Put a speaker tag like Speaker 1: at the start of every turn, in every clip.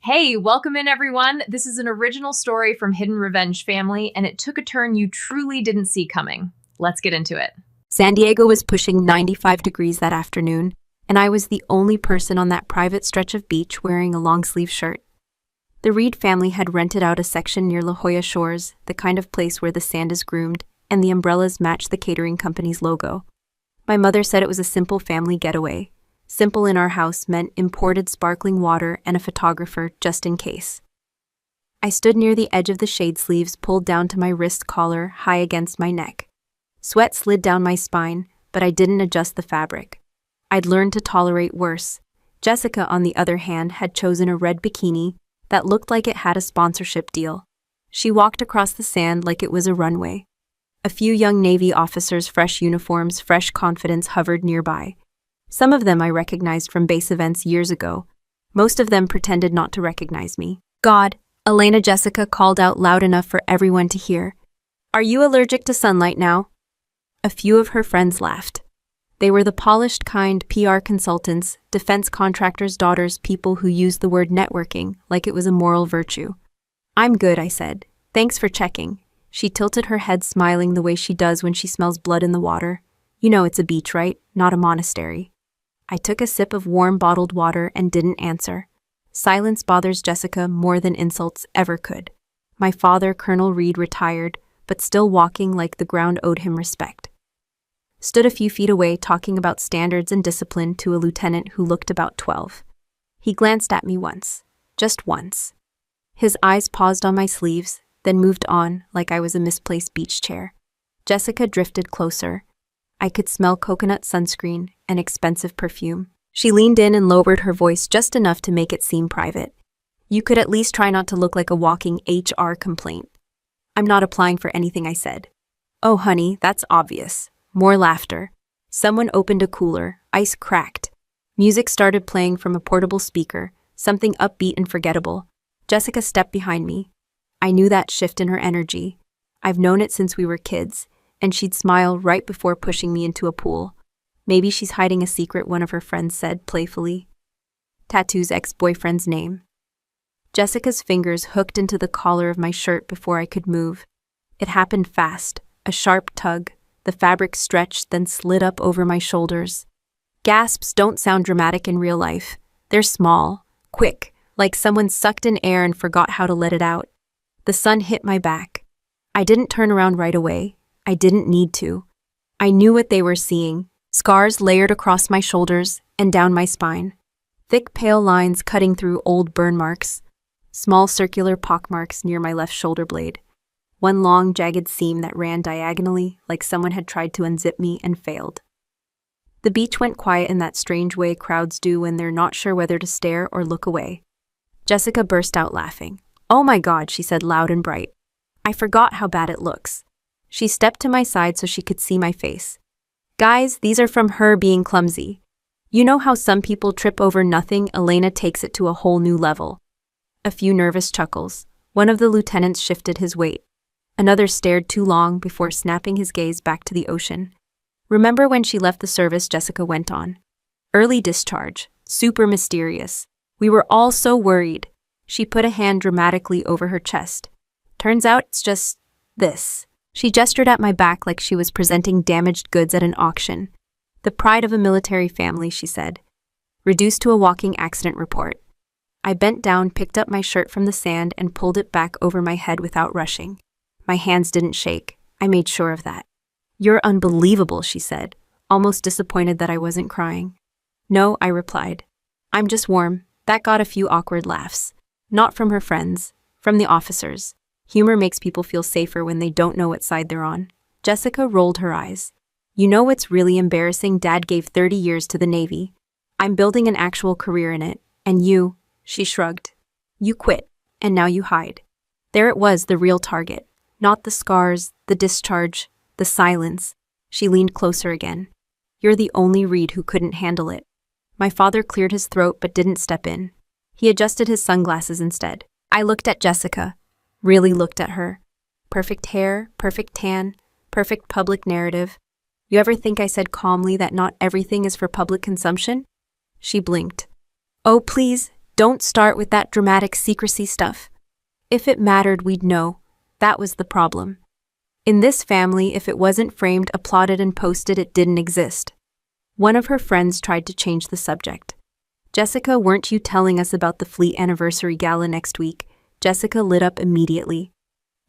Speaker 1: Hey, welcome in everyone. This is an original story from Hidden Revenge Family, and it took a turn you truly didn't see coming. Let's get into it.
Speaker 2: San Diego was pushing 95 degrees that afternoon, and I was the only person on that private stretch of beach wearing a long-sleeve shirt. The Reed family had rented out a section near La Jolla Shores, the kind of place where the sand is groomed, and the umbrellas match the catering company's logo. My mother said it was a simple family getaway. Simple in our house meant imported sparkling water and a photographer just in case. I stood near the edge of the shade sleeves pulled down to my wrist collar high against my neck. Sweat slid down my spine, but I didn't adjust the fabric. I'd learned to tolerate worse. Jessica, on the other hand, had chosen a red bikini that looked like it had a sponsorship deal. She walked across the sand like it was a runway. A few young Navy officers, fresh uniforms, fresh confidence hovered nearby. Some of them I recognized from base events years ago. Most of them pretended not to recognize me. God, Elena Jessica called out loud enough for everyone to hear. Are you allergic to sunlight now? A few of her friends laughed. They were the polished kind PR consultants, defense contractors' daughters, people who used the word networking like it was a moral virtue. I'm good, I said. Thanks for checking. She tilted her head, smiling the way she does when she smells blood in the water. You know it's a beach, right? Not a monastery. I took a sip of warm bottled water and didn't answer. Silence bothers Jessica more than insults ever could. My father, Colonel Reed, retired, but still walking like the ground owed him respect. Stood a few feet away talking about standards and discipline to a lieutenant who looked about 12. He glanced at me once. Just once. His eyes paused on my sleeves, then moved on like I was a misplaced beach chair. Jessica drifted closer. I could smell coconut sunscreen and expensive perfume. She leaned in and lowered her voice just enough to make it seem private. You could at least try not to look like a walking HR complaint. I'm not applying for anything, I said. Oh, honey, that's obvious. More laughter. Someone opened a cooler. Ice cracked. Music started playing from a portable speaker, something upbeat and forgettable. Jessica stepped behind me. I knew that shift in her energy. I've known it since we were kids, and she'd smile right before pushing me into a pool. Maybe she's hiding a secret, one of her friends said playfully. Tattoo's ex-boyfriend's name. Jessica's fingers hooked into the collar of my shirt before I could move. It happened fast, a sharp tug. The fabric stretched, then slid up over my shoulders. Gasps don't sound dramatic in real life. They're small, quick, like someone sucked in air and forgot how to let it out. The sun hit my back. I didn't turn around right away. I didn't need to. I knew what they were seeing. Scars layered across my shoulders and down my spine. Thick pale lines cutting through old burn marks. Small circular pockmarks near my left shoulder blade. One long, jagged seam that ran diagonally like someone had tried to unzip me and failed. The beach went quiet in that strange way crowds do when they're not sure whether to stare or look away. Jessica burst out laughing. Oh my God, she said loud and bright. I forgot how bad it looks. She stepped to my side so she could see my face. Guys, these are from her being clumsy. You know how some people trip over nothing? Elena takes it to a whole new level. A few nervous chuckles. One of the lieutenants shifted his weight. Another stared too long before snapping his gaze back to the ocean. Remember when she left the service, Jessica went on. Early discharge. Super mysterious. We were all so worried. She put a hand dramatically over her chest. Turns out it's just this. She gestured at my back like she was presenting damaged goods at an auction. The pride of a military family, she said. Reduced to a walking accident report. I bent down, picked up my shirt from the sand, and pulled it back over my head without rushing. My hands didn't shake. I made sure of that. You're unbelievable, she said, almost disappointed that I wasn't crying. No, I replied. I'm just warm. That got a few awkward laughs. Not from her friends, from the officers. Humor makes people feel safer when they don't know what side they're on. Jessica rolled her eyes. You know what's really embarrassing? Dad gave 30 years to the Navy. I'm building an actual career in it. And you, she shrugged. You quit, and now you hide. There it was, the real target. Not the scars, the discharge, the silence. She leaned closer again. You're the only Reed who couldn't handle it. My father cleared his throat but didn't step in. He adjusted his sunglasses instead. I looked at Jessica. Really looked at her. Perfect hair, perfect tan, perfect public narrative. You ever think I said calmly that not everything is for public consumption? She blinked. Oh, please, Don't start with that dramatic secrecy stuff. If it mattered, we'd know. That was the problem. In this family, if it wasn't framed, applauded, and posted, it didn't exist. One of her friends tried to change the subject. Jessica, weren't you telling us about the fleet anniversary gala next week? Jessica lit up immediately.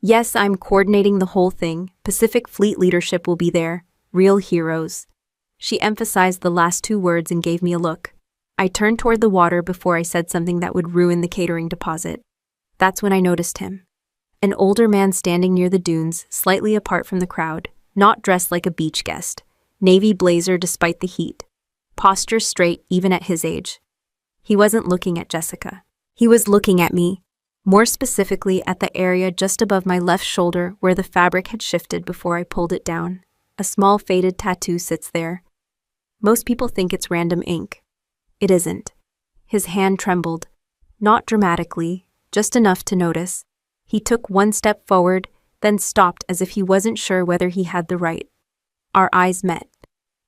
Speaker 2: Yes, I'm coordinating the whole thing. Pacific Fleet leadership will be there. Real heroes. She emphasized the last two words and gave me a look. I turned toward the water before I said something that would ruin the catering deposit. That's when I noticed him. An older man standing near the dunes, slightly apart from the crowd, not dressed like a beach guest. Navy blazer despite the heat. Posture straight even at his age. He wasn't looking at Jessica. He was looking at me, more specifically at the area just above my left shoulder where the fabric had shifted before I pulled it down. A small faded tattoo sits there. Most people think it's random ink. It isn't. His hand trembled, not dramatically, just enough to notice. He took one step forward, then stopped as if he wasn't sure whether he had the right. Our eyes met.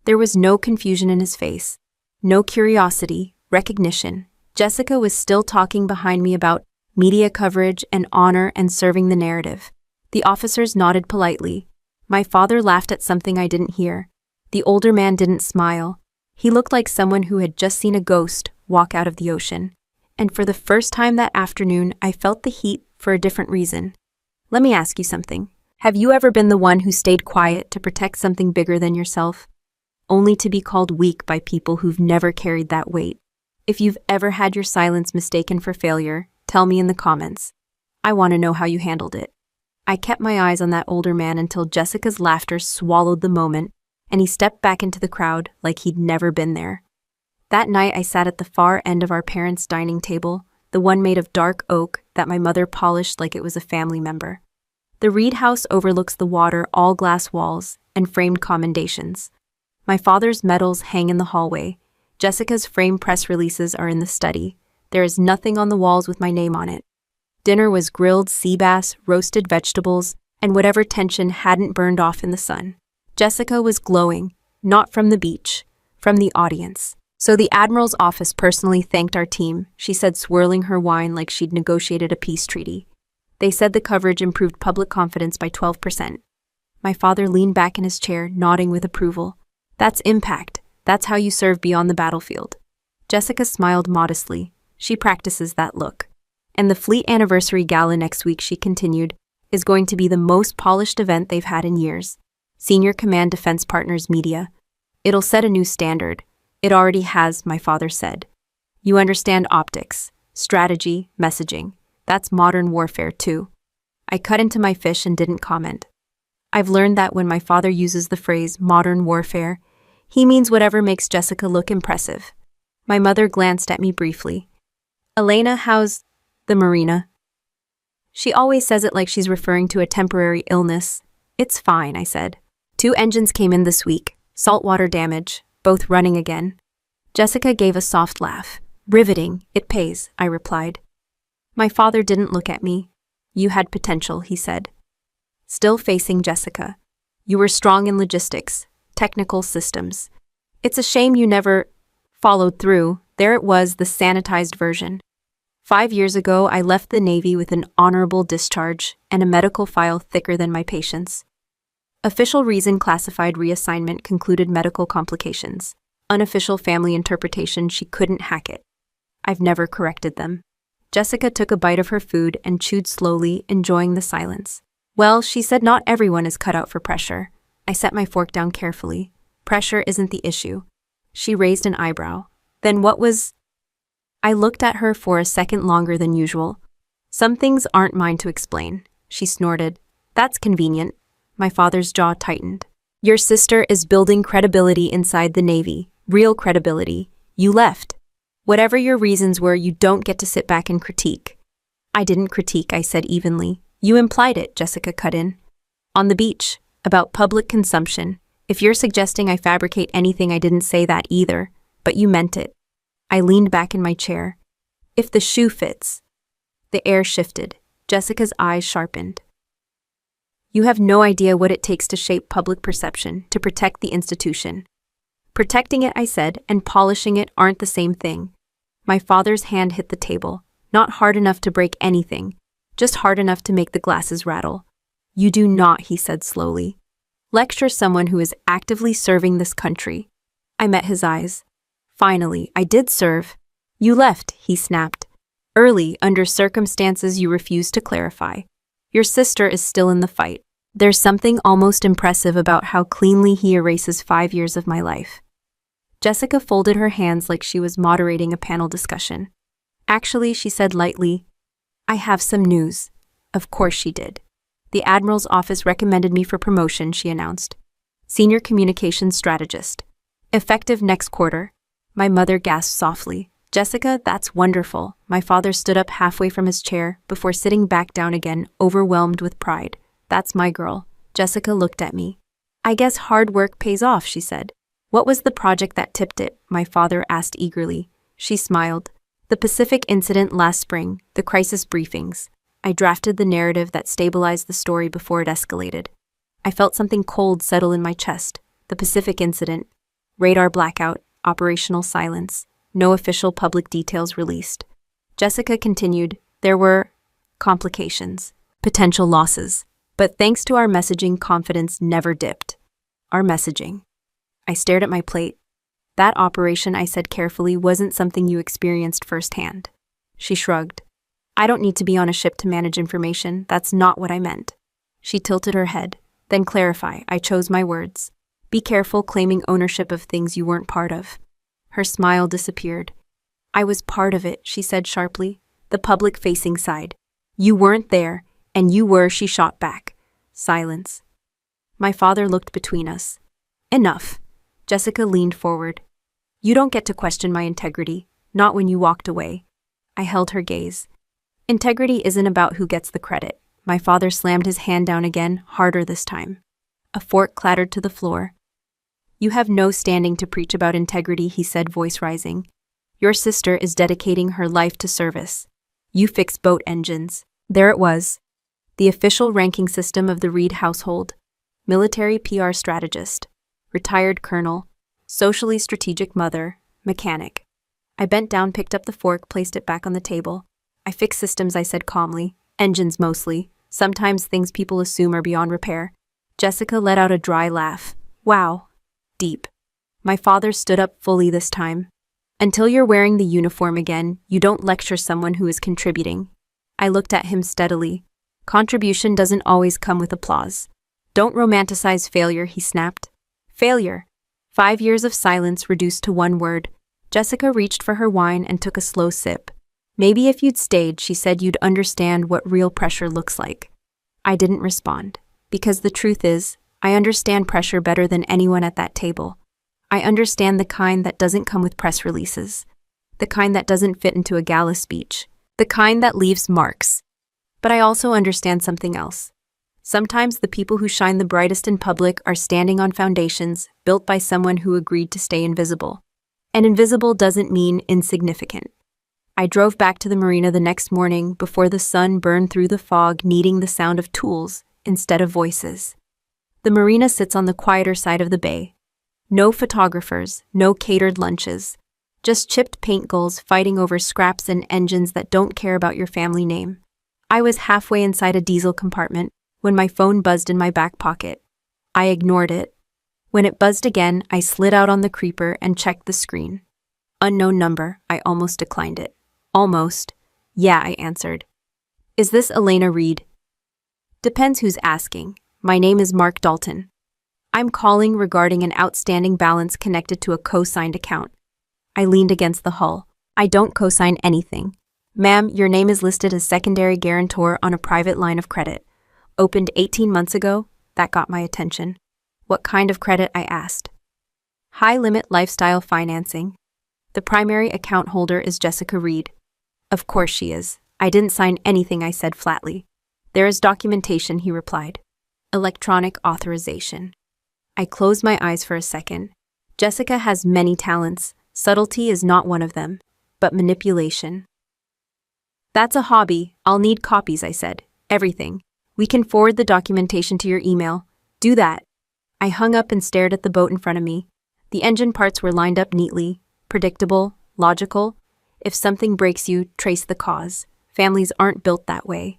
Speaker 2: There was no confusion in his face, no curiosity, recognition. Jessica was still talking behind me about media coverage and honor and serving the narrative. The officers nodded politely. My father laughed at something I didn't hear. The older man didn't smile. He looked like someone who had just seen a ghost walk out of the ocean. And for the first time that afternoon, I felt the heat for a different reason. Let me ask you something. Have you ever been the one who stayed quiet to protect something bigger than yourself, only to be called weak by people who've never carried that weight? If you've ever had your silence mistaken for failure, tell me in the comments. I want to know how you handled it. I kept my eyes on that older man until Jessica's laughter swallowed the moment, and he stepped back into the crowd like he'd never been there. That night I sat at the far end of our parents' dining table, the one made of dark oak that my mother polished like it was a family member. The Reed house overlooks the water, all glass walls, and framed commendations. My father's medals hang in the hallway. Jessica's framed press releases are in the study. There is nothing on the walls with my name on it. Dinner was grilled sea bass, roasted vegetables, and whatever tension hadn't burned off in the sun. Jessica was glowing, not from the beach, from the audience. So the Admiral's office personally thanked our team, she said, swirling her wine like she'd negotiated a peace treaty. They said the coverage improved public confidence by 12%. My father leaned back in his chair, nodding with approval. That's impact. That's how you serve beyond the battlefield. Jessica smiled modestly. She practices that look. And the fleet anniversary gala next week, she continued, is going to be the most polished event they've had in years. Senior Command Defense Partners Media. It'll set a new standard. It already has, my father said. You understand optics, strategy, messaging. That's modern warfare too. I cut into my fish and didn't comment. I've learned that when my father uses the phrase modern warfare, he means whatever makes Jessica look impressive. My mother glanced at me briefly. Elena, how's the marina? She always says it like she's referring to a temporary illness. It's fine, I said. 2 engines came in this week, saltwater damage, both running again. Jessica gave a soft laugh. Riveting, it pays, I replied. My father didn't look at me. You had potential, he said. Still facing Jessica. You were strong in logistics, technical systems. It's a shame you never followed through. There it was, the sanitized version. 5 years ago, I left the Navy with an honorable discharge and a medical file thicker than my patience. Official reason classified reassignment concluded medical complications. Unofficial family interpretation, she couldn't hack it. I've never corrected them. Jessica took a bite of her food and chewed slowly, enjoying the silence. Well, she said not everyone is cut out for pressure. I set my fork down carefully. Pressure isn't the issue. She raised an eyebrow. Then what was... I looked at her for a second longer than usual. Some things aren't mine to explain, she snorted. That's convenient. My father's jaw tightened. Your sister is building credibility inside the Navy. Real credibility. You left. Whatever your reasons were, you don't get to sit back and critique. I didn't critique, I said evenly. You implied it, Jessica cut in. On the beach. About public consumption. If you're suggesting I fabricate anything, I didn't say that either. But you meant it. I leaned back in my chair. If the shoe fits. The air shifted. Jessica's eyes sharpened. You have no idea what it takes to shape public perception, to protect the institution. Protecting it, I said, and polishing it aren't the same thing. My father's hand hit the table, not hard enough to break anything, just hard enough to make the glasses rattle. You do not, he said slowly, lecture someone who is actively serving this country. I met his eyes. Finally, I did serve. You left, he snapped. Early, under circumstances you refused to clarify. Your sister is still in the fight. There's something almost impressive about how cleanly he erases 5 years of my life. Jessica folded her hands like she was moderating a panel discussion. Actually, she said lightly, I have some news. Of course she did. The Admiral's office recommended me for promotion, she announced. Senior Communications Strategist. Effective next quarter. My mother gasped softly. Jessica, that's wonderful. My father stood up halfway from his chair before sitting back down again, overwhelmed with pride. That's my girl. Jessica looked at me. I guess hard work pays off, she said. What was the project that tipped it? My father asked eagerly. She smiled. The Pacific incident last spring, the crisis briefings. I drafted the narrative that stabilized the story before it escalated. I felt something cold settle in my chest. The Pacific incident. Radar blackout, operational silence. No official public details released. Jessica continued, there were complications, potential losses. But thanks to our messaging, confidence never dipped. Our messaging. I stared at my plate. That operation, I said carefully, wasn't something you experienced firsthand. She shrugged. I don't need to be on a ship to manage information. That's not what I meant. She tilted her head. Then clarify. I chose my words. Be careful claiming ownership of things you weren't part of. Her smile disappeared. I was part of it, she said sharply. The public-facing side. You weren't there, and you were, she shot back. Silence. My father looked between us. Enough. Jessica leaned forward. You don't get to question my integrity, not when you walked away. I held her gaze. Integrity isn't about who gets the credit. My father slammed his hand down again, harder this time. A fork clattered to the floor. You have no standing to preach about integrity, he said, voice rising. Your sister is dedicating her life to service. You fix boat engines. There it was. The official ranking system of the Reed household. Military PR strategist. Retired colonel. Socially strategic mother. Mechanic. I bent down, picked up the fork, placed it back on the table. I fix systems, I said calmly. Engines mostly. Sometimes things people assume are beyond repair. Jessica let out a dry laugh. Wow. Deep. My father stood up fully this time. Until you're wearing the uniform again, you don't lecture someone who is contributing. I looked at him steadily. Contribution doesn't always come with applause. Don't romanticize failure, he snapped. Failure. 5 years of silence reduced to one word. Jessica reached for her wine and took a slow sip. Maybe if you'd stayed, she said, you'd understand what real pressure looks like. I didn't respond. Because the truth is, I understand pressure better than anyone at that table. I understand the kind that doesn't come with press releases. The kind that doesn't fit into a gala speech. The kind that leaves marks. But I also understand something else. Sometimes the people who shine the brightest in public are standing on foundations built by someone who agreed to stay invisible. And invisible doesn't mean insignificant. I drove back to the marina the next morning before the sun burned through the fog, needing the sound of tools instead of voices. The marina sits on the quieter side of the bay. No photographers, no catered lunches. Just chipped paint gulls fighting over scraps and engines that don't care about your family name. I was halfway inside a diesel compartment when my phone buzzed in my back pocket. I ignored it. When it buzzed again, I slid out on the creeper and checked the screen. Unknown number. I almost declined it. Almost. Yeah, I answered. Is this Elena Reed? Depends who's asking. My name is Mark Dalton. I'm calling regarding an outstanding balance connected to a co-signed account. I leaned against the hull. I don't co-sign anything. Ma'am, your name is listed as secondary guarantor on a private line of credit. Opened 18 months ago? That got my attention. What kind of credit? I asked. High-limit lifestyle financing. The primary account holder is Jessica Reed. Of course she is. I didn't sign anything, I said flatly. There is documentation, he replied. Electronic authorization. I closed my eyes for a second. Jessica has many talents. Subtlety is not one of them, but manipulation. That's a hobby. I'll need copies, I said. Everything. We can forward the documentation to your email. Do that. I hung up and stared at the boat in front of me. The engine parts were lined up neatly, predictable, logical. If something breaks you, trace the cause. Families aren't built that way.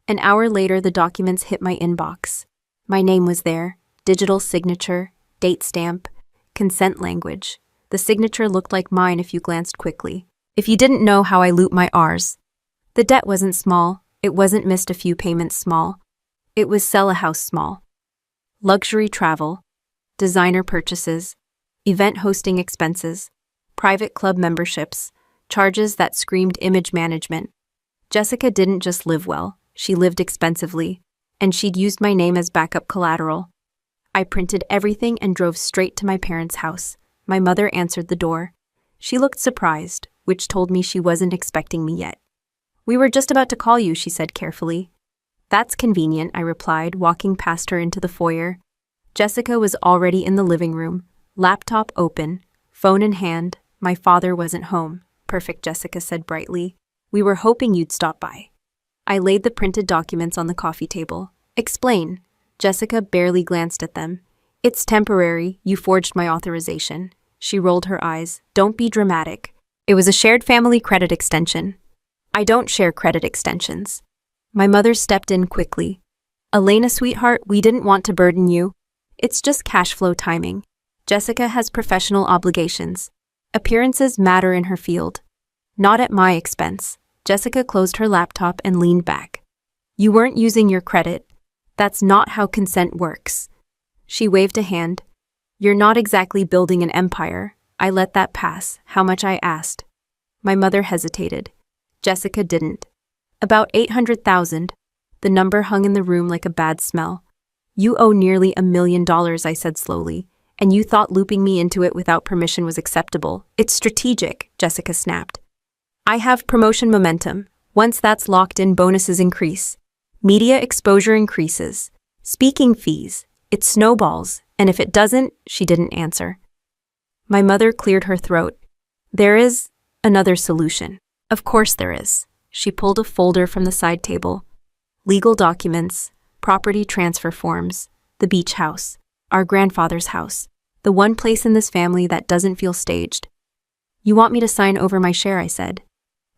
Speaker 2: An hour later, the documents hit my inbox. My name was there, digital signature, date stamp, consent language. The signature looked like mine if you glanced quickly. If you didn't know how I loop my R's. The debt wasn't small. It wasn't missed a few payments small. It was sell a house small. Luxury travel, designer purchases, event hosting expenses, private club memberships, charges that screamed image management. Jessica didn't just live well, she lived expensively, and she'd used my name as backup collateral. I printed everything and drove straight to my parents' house. My mother answered the door. She looked surprised, which told me she wasn't expecting me yet. "We were just about to call you," she said carefully. "That's convenient," I replied, walking past her into the foyer. Jessica was already in the living room, laptop open, phone in hand. My father wasn't home. "Perfect," Jessica said brightly. "We were hoping you'd stop by." I laid the printed documents on the coffee table. "Explain." Jessica barely glanced at them. "It's temporary. You forged my authorization." She rolled her eyes. "Don't be dramatic. It was a shared family credit extension." "I don't share credit extensions." My mother stepped in quickly. "Elena, sweetheart, we didn't want to burden you. It's just cash flow timing. Jessica has professional obligations. Appearances matter in her field. Not at my expense." Jessica closed her laptop and leaned back. "You weren't using your credit. That's not how consent works." She waved a hand. "You're not exactly building an empire." I let that pass. "How much?" I asked. My mother hesitated. Jessica didn't. "About 800,000. The number hung in the room like a bad smell. "You owe nearly $1 million, I said slowly, "and you thought looping me into it without permission was acceptable. It's strategic," Jessica snapped. "I have promotion momentum. Once that's locked in, bonuses increase. Media exposure increases. Speaking fees. It snowballs, and if it doesn't," she didn't answer. My mother cleared her throat. "There is another solution." "Of course there is." She pulled a folder from the side table. "Legal documents, property transfer forms, the beach house, our grandfather's house, the one place in this family that doesn't feel staged." "You want me to sign over my share?" I said.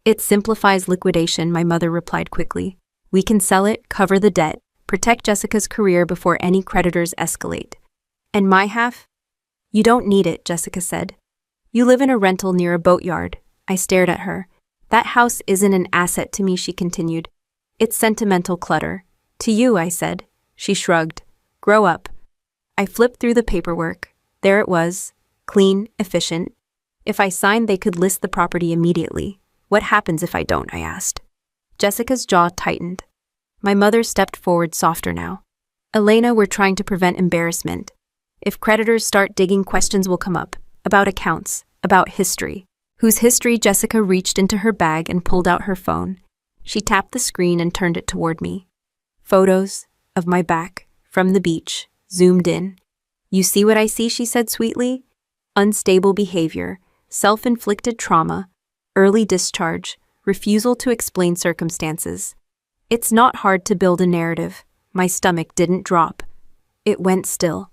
Speaker 2: "It simplifies liquidation," my mother replied quickly. "We can sell it, cover the debt, protect Jessica's career before any creditors escalate. And my half?" "You don't need it," Jessica said. "You live in a rental near a boatyard." I stared at her. "That house isn't an asset to me," she continued. "It's sentimental clutter." "To you," I said. She shrugged. "Grow up." I flipped through the paperwork. There it was. Clean, efficient. If I signed, they could list the property immediately. "What happens if I don't?" I asked. Jessica's jaw tightened. My mother stepped forward, softer now. "Elena, we're trying to prevent embarrassment. If creditors start digging, questions will come up. About accounts. About history." "Whose history?" Jessica reached into her bag and pulled out her phone. She tapped the screen and turned it toward me. Photos of my back, from the beach, zoomed in. "You see what I see?" she said sweetly. "Unstable behavior, self-inflicted trauma, early discharge, refusal to explain circumstances. It's not hard to build a narrative." My stomach didn't drop. It went still.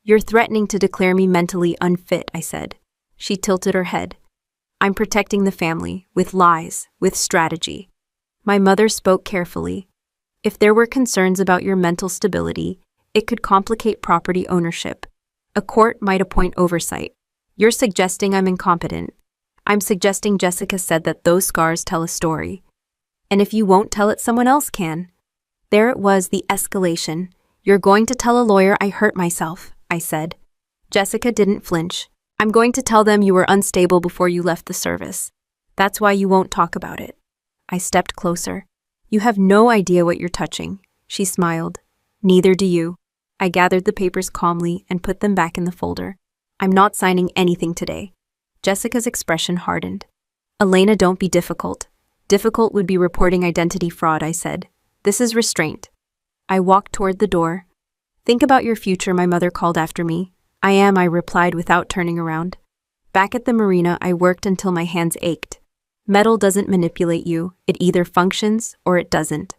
Speaker 2: "You're threatening to declare me mentally unfit," I said. She tilted her head. "I'm protecting the family, with lies, with strategy." My mother spoke carefully. "If there were concerns about your mental stability, it could complicate property ownership. A court might appoint oversight. You're suggesting I'm incompetent." "I'm suggesting," Jessica said, "that those scars tell a story. And if you won't tell it, someone else can." There it was, the escalation. "You're going to tell a lawyer I hurt myself," I said. Jessica didn't flinch. "I'm going to tell them you were unstable before you left the service. That's why you won't talk about it." I stepped closer. "You have no idea what you're touching." She smiled. "Neither do you." I gathered the papers calmly and put them back in the folder. "I'm not signing anything today." Jessica's expression hardened. "Elena, don't be difficult." "Difficult would be reporting identity fraud," I said. "This is restraint." I walked toward the door. "Think about your future," my mother called after me. "I am," I replied without turning around. Back at the marina, I worked until my hands ached. Metal doesn't manipulate you. It either functions or it doesn't.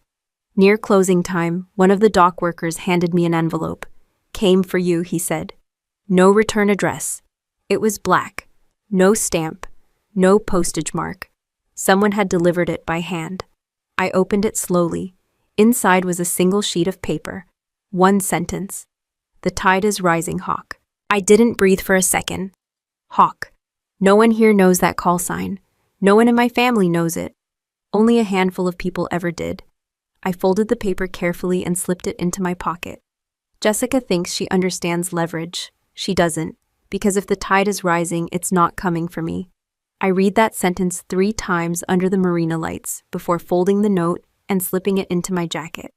Speaker 2: Near closing time, one of the dock workers handed me an envelope. "Came for you," he said. No return address. It was black. No stamp. No postage mark. Someone had delivered it by hand. I opened it slowly. Inside was a single sheet of paper. One sentence. The tide is rising, Hawk. I didn't breathe for a second. Hawk. No one here knows that call sign. No one in my family knows it. Only a handful of people ever did. I folded the paper carefully and slipped it into my pocket. Jessica thinks she understands leverage. She doesn't, because if the tide is rising, it's not coming for me. I read that sentence 3 times under the marina lights before folding the note and slipping it into my jacket.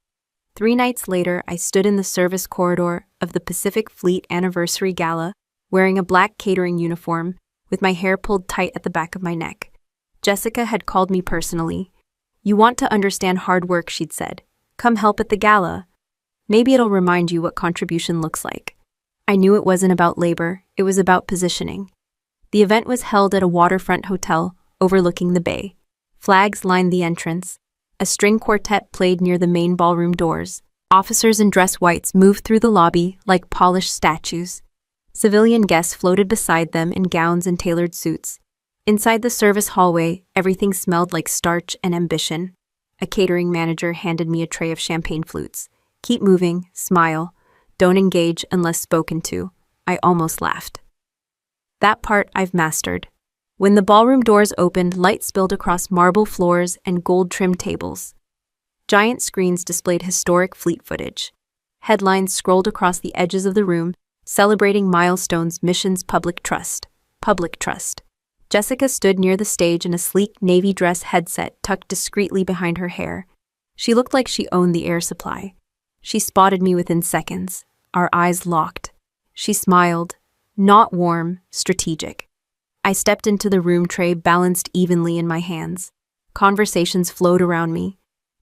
Speaker 2: 3 nights later, I stood in the service corridor of the Pacific Fleet Anniversary Gala, wearing a black catering uniform, with my hair pulled tight at the back of my neck. Jessica had called me personally. "You want to understand hard work," she'd said. "Come help at the gala. Maybe it'll remind you what contribution looks like." I knew it wasn't about labor, it was about positioning. The event was held at a waterfront hotel overlooking the bay. Flags lined the entrance. A string quartet played near the main ballroom doors. Officers in dress whites moved through the lobby like polished statues. Civilian guests floated beside them in gowns and tailored suits. Inside the service hallway, everything smelled like starch and ambition. A catering manager handed me a tray of champagne flutes. "Keep moving, smile. Don't engage unless spoken to." I almost laughed. That part I've mastered. When the ballroom doors opened, light spilled across marble floors and gold-trimmed tables. Giant screens displayed historic fleet footage. Headlines scrolled across the edges of the room, celebrating milestones, missions, public trust. Public trust. Jessica stood near the stage in a sleek navy dress headset tucked discreetly behind her hair. She looked like she owned the air supply. She spotted me within seconds. Our eyes locked. She smiled. Not warm, strategic. I stepped into the room tray balanced evenly in my hands. Conversations flowed around me.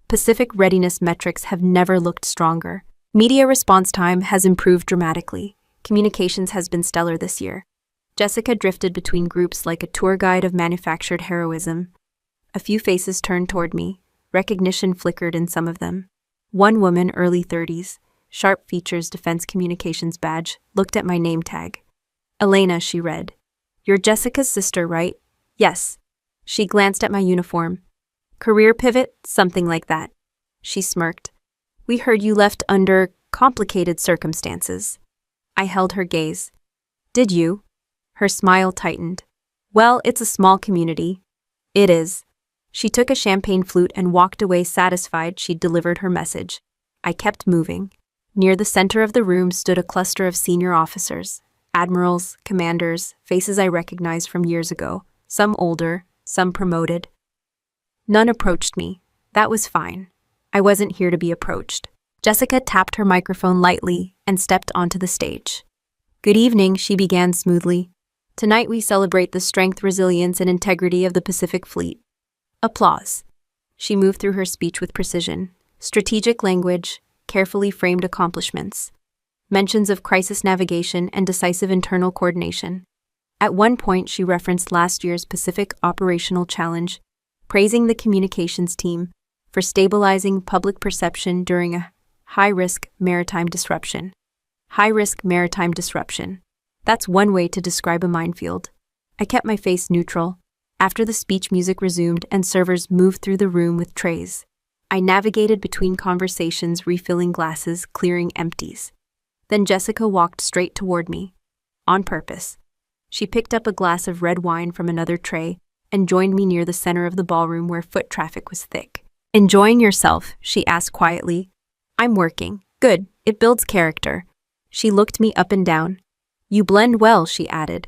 Speaker 2: Pacific readiness metrics have never looked stronger. Media response time has improved dramatically. Communications has been stellar this year. Jessica drifted between groups like a tour guide of manufactured heroism. A few faces turned toward me. Recognition flickered in some of them. One woman, early 30s, sharp features, defense communications badge, looked at my name tag. "Elena," she read. "You're Jessica's sister, right?" "Yes." She glanced at my uniform. "Career pivot? Something like that." She smirked. "We heard you left under complicated circumstances." I held her gaze. "Did you?" Her smile tightened. "Well, it's a small community." "It is." She took a champagne flute and walked away satisfied she'd delivered her message. I kept moving. Near the center of the room stood a cluster of senior officers. Admirals, commanders, faces I recognized from years ago, some older, some promoted. None approached me. That was fine. I wasn't here to be approached. Jessica tapped her microphone lightly and stepped onto the stage. "Good evening," she began smoothly. "Tonight we celebrate the strength, resilience, and integrity of the Pacific Fleet." Applause. She moved through her speech with precision. Strategic language, carefully framed accomplishments. Mentions of crisis navigation and decisive internal coordination. At one point, she referenced last year's Pacific Operational Challenge, praising the communications team for stabilizing public perception during a high-risk maritime disruption. High-risk maritime disruption. That's one way to describe a minefield. I kept my face neutral. After the speech, music resumed and servers moved through the room with trays. I navigated between conversations, refilling glasses, clearing empties. Then Jessica walked straight toward me. On purpose. She picked up a glass of red wine from another tray and joined me near the center of the ballroom where foot traffic was thick. "Enjoying yourself?" she asked quietly. "I'm working." "Good, it builds character." She looked me up and down. "You blend well," she added.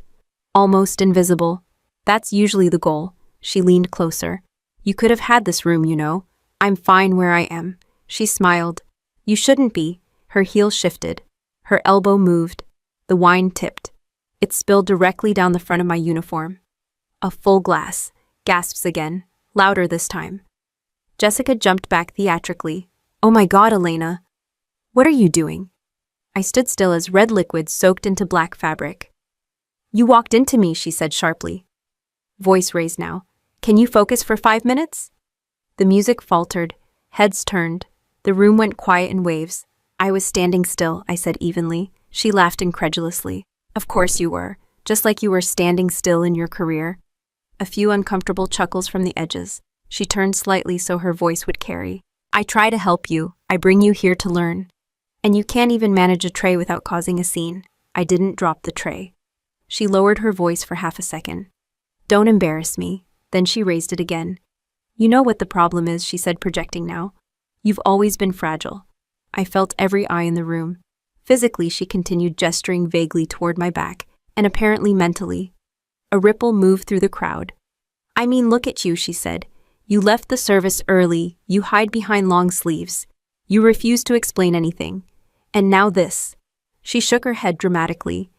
Speaker 2: "Almost invisible. That's usually the goal." She leaned closer. "You could have had this room, you know. I'm fine where I am." She smiled. "You shouldn't be." Her heel shifted. Her elbow moved. The wine tipped. It spilled directly down the front of my uniform. A full glass. Gasps again. Louder this time. Jessica jumped back theatrically. "Oh my God, Elena. What are you doing?" I stood still as red liquid soaked into black fabric. "You walked into me," she said sharply. Voice raised now. "Can you focus for 5 minutes?" The music faltered. Heads turned. The room went quiet in waves. "I was standing still," I said evenly. She laughed incredulously. "Of course you were. Just like you were standing still in your career." a few uncomfortable chuckles from the edges. She turned slightly so her voice would carry. I try to help you. I bring you here to learn. And you can't even manage a tray without causing a scene. I didn't drop the tray. She lowered her voice for half a second. Don't embarrass me. Then she raised it again. You know what the problem is, she said, projecting now. You've always been fragile. I felt every eye in the room. Physically, she continued, gesturing vaguely toward my back, and apparently mentally. A ripple moved through the crowd. I mean, look at you, she said. You left the service early, you hide behind long sleeves. You refuse to explain anything. And now this. She shook her head dramatically.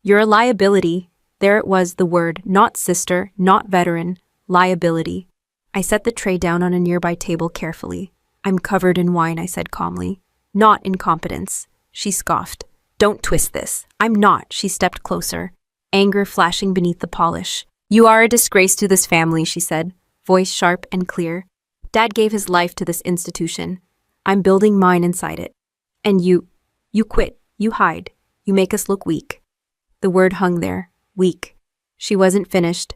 Speaker 2: You're a liability. There it was, the word, not sister, not veteran, liability. I set the tray down on a nearby table carefully. I'm covered in wine, I said calmly. Not incompetence. She scoffed. Don't twist this. I'm not. She stepped closer, anger flashing beneath the polish. You are a disgrace to this family, she said, voice sharp and clear. Dad gave his life to this institution. I'm building mine inside it. And you quit, you hide, you make us look weak. The word hung there, weak. She wasn't finished.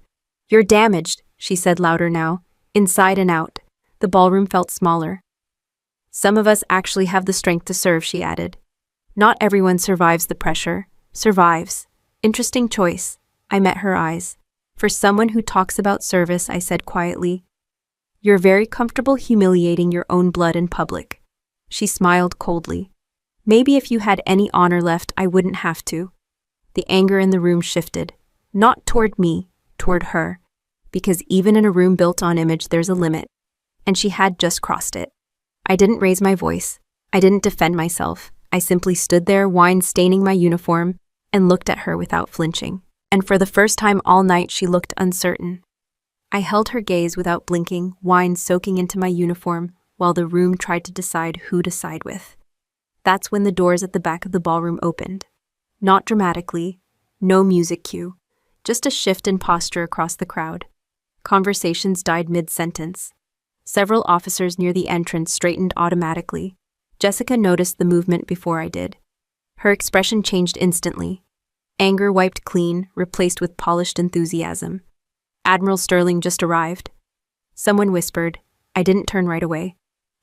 Speaker 2: You're damaged, she said louder now, inside and out. The ballroom felt smaller. Some of us actually have the strength to serve, she added. Not everyone survives the pressure. Survives. Interesting choice. I met her eyes. For someone who talks about service, I said quietly. You're very comfortable humiliating your own blood in public. She smiled coldly. Maybe if you had any honor left, I wouldn't have to. The anger in the room shifted. Not toward me, toward her. Because even in a room built on image, there's a limit. And she had just crossed it. I didn't raise my voice. I didn't defend myself. I simply stood there, wine staining my uniform, and looked at her without flinching. And for the first time all night, she looked uncertain. I held her gaze without blinking, wine soaking into my uniform, while the room tried to decide who to side with. That's when the doors at the back of the ballroom opened. Not dramatically, no music cue, just a shift in posture across the crowd. Conversations died mid-sentence. Several officers near the entrance straightened automatically. Jessica noticed the movement before I did. Her expression changed instantly. Anger wiped clean, replaced with polished enthusiasm. Admiral Sterling just arrived. Someone whispered. I didn't turn right away.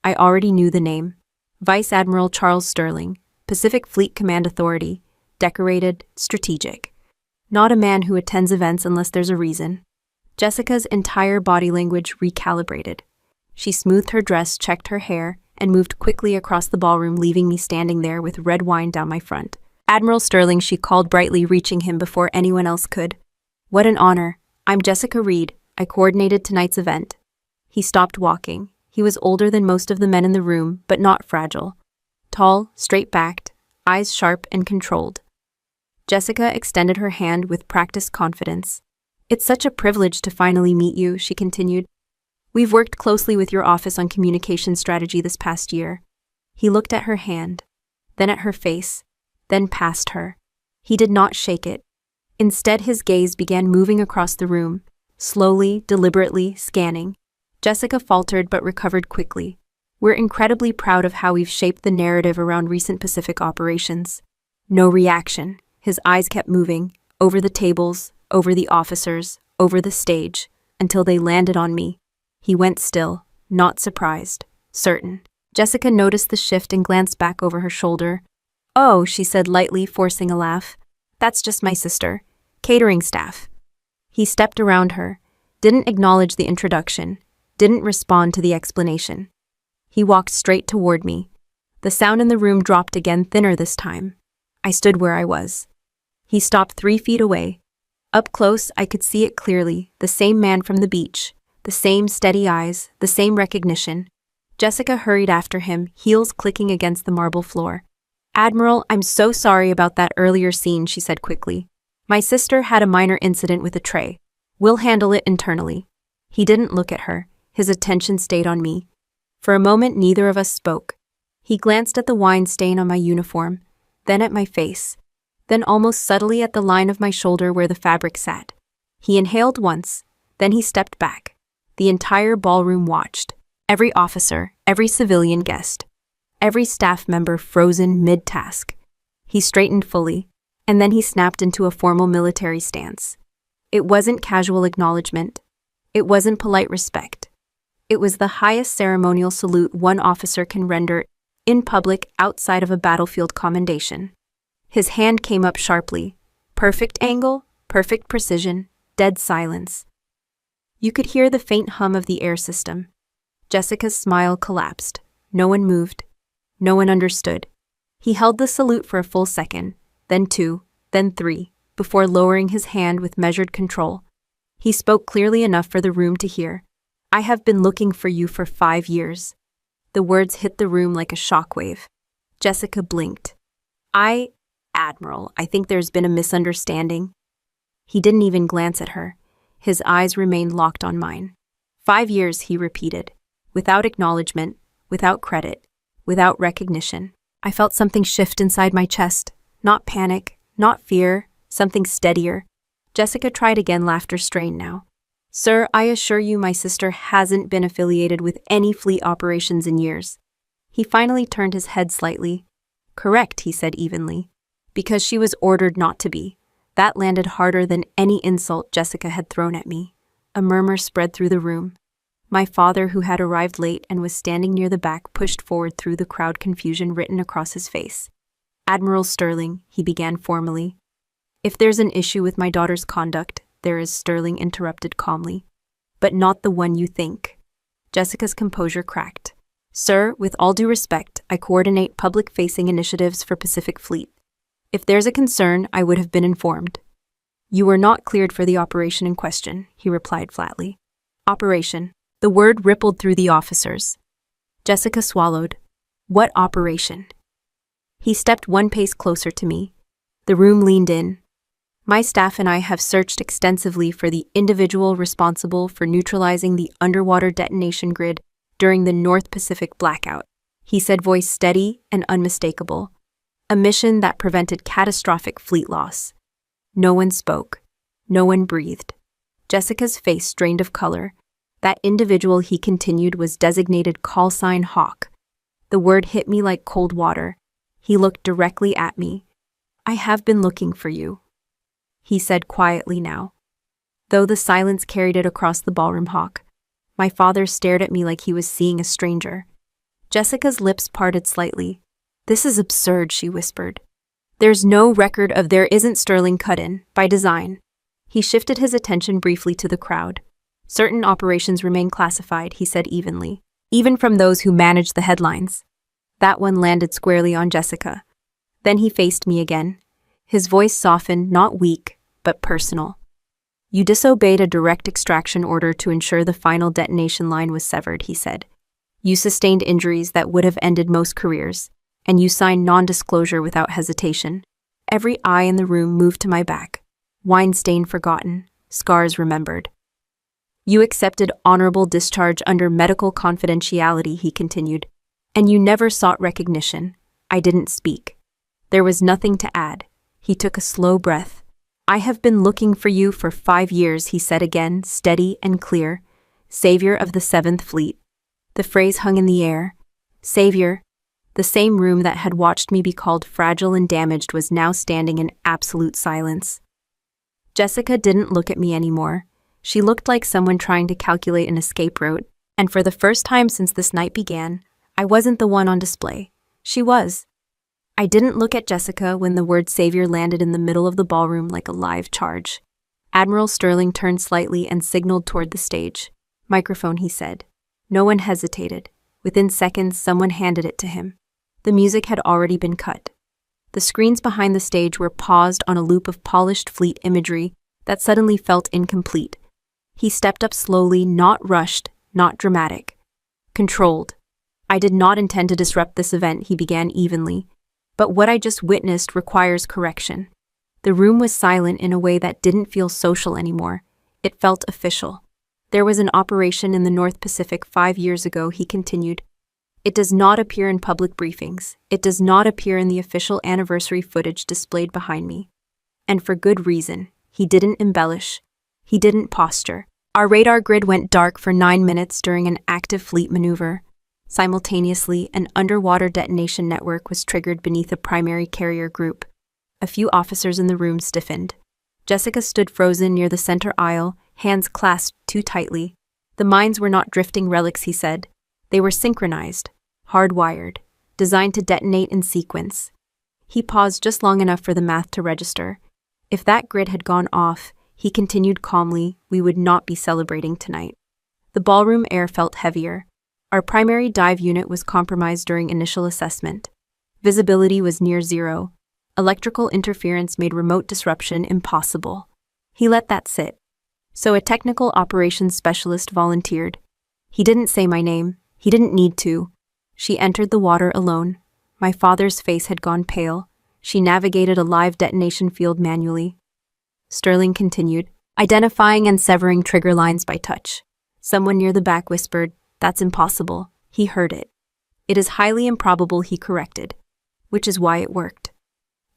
Speaker 2: I already knew the name. Vice Admiral Charles Sterling, Pacific Fleet Command Authority, decorated, strategic. Not a man who attends events unless there's a reason. Jessica's entire body language recalibrated. She smoothed her dress, checked her hair, and moved quickly across the ballroom, leaving me standing there with red wine down my front. Admiral Sterling, she called brightly, reaching him before anyone else could. What an honor. I'm Jessica Reed. I coordinated tonight's event. He stopped walking. He was older than most of the men in the room, but not fragile. Tall, straight-backed, eyes sharp and controlled. Jessica extended her hand with practiced confidence. It's such a privilege to finally meet you, she continued. We've worked closely with your office on communication strategy this past year. He looked at her hand, then at her face, then past her. He did not shake it. Instead, his gaze began moving across the room, slowly, deliberately, scanning. Jessica faltered but recovered quickly. We're incredibly proud of how we've shaped the narrative around recent Pacific operations. No reaction. His eyes kept moving, over the tables, over the officers, over the stage, until they landed on me. He went still, not surprised, certain. Jessica noticed the shift and glanced back over her shoulder. Oh, she said lightly, forcing a laugh. That's just my sister. Catering staff. He stepped around her, didn't acknowledge the introduction, didn't respond to the explanation. He walked straight toward me. The sound in the room dropped again, thinner this time. I stood where I was. He stopped 3 feet away. Up close, I could see it clearly, the same man from the beach. The same steady eyes, the same recognition. Jessica hurried after him, heels clicking against the marble floor. Admiral, I'm so sorry about that earlier scene, she said quickly. My sister had a minor incident with a tray. We'll handle it internally. He didn't look at her. His attention stayed on me. For a moment, neither of us spoke. He glanced at the wine stain on my uniform, then at my face, then almost subtly at the line of my shoulder where the fabric sat. He inhaled once, then he stepped back. The entire ballroom watched. Every officer, every civilian guest, every staff member frozen mid-task. He straightened fully, and then he snapped into a formal military stance. It wasn't casual acknowledgement. It wasn't polite respect. It was the highest ceremonial salute one officer can render in public outside of a battlefield commendation. His hand came up sharply. Perfect angle, perfect precision, dead silence. You could hear the faint hum of the air system. Jessica's smile collapsed. No one moved. No one understood. He held the salute for a full second, then 2, then 3, before lowering his hand with measured control. He spoke clearly enough for the room to hear. I have been looking for you for 5 years. The words hit the room like a shockwave. Jessica blinked. Admiral, I think there's been a misunderstanding. He didn't even glance at her. His eyes remained locked on mine. 5 years, he repeated, without acknowledgement, without credit, without recognition. I felt something shift inside my chest. Not panic, not fear, something steadier. Jessica tried again, laughter strained now. Sir, I assure you my sister hasn't been affiliated with any fleet operations in years. He finally turned his head slightly. Correct, he said evenly. Because she was ordered not to be. That landed harder than any insult Jessica had thrown at me. A murmur spread through the room. My father, who had arrived late and was standing near the back, pushed forward through the crowd, confusion written across his face. Admiral Sterling, he began formally. If there's an issue with my daughter's conduct, there is, Sterling interrupted calmly. But not the one you think. Jessica's composure cracked. Sir, with all due respect, I coordinate public-facing initiatives for Pacific Fleet. If there's a concern, I would have been informed. You were not cleared for the operation in question, he replied flatly. Operation. The word rippled through the officers. Jessica swallowed. What operation? He stepped one pace closer to me. The room leaned in. My staff and I have searched extensively for the individual responsible for neutralizing the underwater detonation grid during the North Pacific blackout, he said, voice steady and unmistakable. A mission that prevented catastrophic fleet loss. No one spoke. No one breathed. Jessica's face drained of color. That individual, he continued, was designated callsign Hawk. The word hit me like cold water. He looked directly at me. I have been looking for you, he said quietly now. Though the silence carried it across the ballroom, Hawk. My father stared at me like he was seeing a stranger. Jessica's lips parted slightly. This is absurd, she whispered. There's no record of there isn't Sterling cut in, by design. He shifted his attention briefly to the crowd. Certain operations remain classified, he said evenly, even from those who manage the headlines. That one landed squarely on Jessica. Then he faced me again. His voice softened, not weak, but personal. You disobeyed a direct extraction order to ensure the final detonation line was severed, he said. You sustained injuries that would have ended most careers, and you signed non-disclosure without hesitation. Every eye in the room moved to my back. Wine stain forgotten, scars remembered. You accepted honorable discharge under medical confidentiality, he continued, and you never sought recognition. I didn't speak. There was nothing to add. He took a slow breath. I have been looking for you for 5 years, he said again, steady and clear. Savior of the 7th Fleet. The phrase hung in the air. Savior. The same room that had watched me be called fragile and damaged was now standing in absolute silence. Jessica didn't look at me anymore. She looked like someone trying to calculate an escape route, and for the first time since this night began, I wasn't the one on display. She was. I didn't look at Jessica when the word savior landed in the middle of the ballroom like a live charge. Admiral Sterling turned slightly and signaled toward the stage. Microphone, he said. No one hesitated. Within seconds, someone handed it to him. The music had already been cut. The screens behind the stage were paused on a loop of polished fleet imagery that suddenly felt incomplete. He stepped up slowly, not rushed, not dramatic. Controlled. I did not intend to disrupt this event, he began evenly. But what I just witnessed requires correction. The room was silent in a way that didn't feel social anymore. It felt official. There was an operation in the North Pacific 5 years ago, he continued. It does not appear in public briefings. It does not appear in the official anniversary footage displayed behind me. And for good reason. He didn't embellish. He didn't posture. Our radar grid went dark for 9 minutes during an active fleet maneuver. Simultaneously, an underwater detonation network was triggered beneath a primary carrier group. A few officers in the room stiffened. Jessica stood frozen near the center aisle, hands clasped too tightly. The mines were not drifting relics, he said. They were synchronized, hardwired, designed to detonate in sequence. He paused just long enough for the math to register. If that grid had gone off, he continued calmly, we would not be celebrating tonight. The ballroom air felt heavier. Our primary dive unit was compromised during initial assessment. Visibility was near zero. Electrical interference made remote disruption impossible. He let that sit. So a technical operations specialist volunteered. He didn't say my name. He didn't need to. She entered the water alone. My father's face had gone pale. She navigated a live detonation field manually. Sterling continued, identifying and severing trigger lines by touch. Someone near the back whispered, "That's impossible." He heard it. "It is highly improbable," he corrected. Which is why it worked.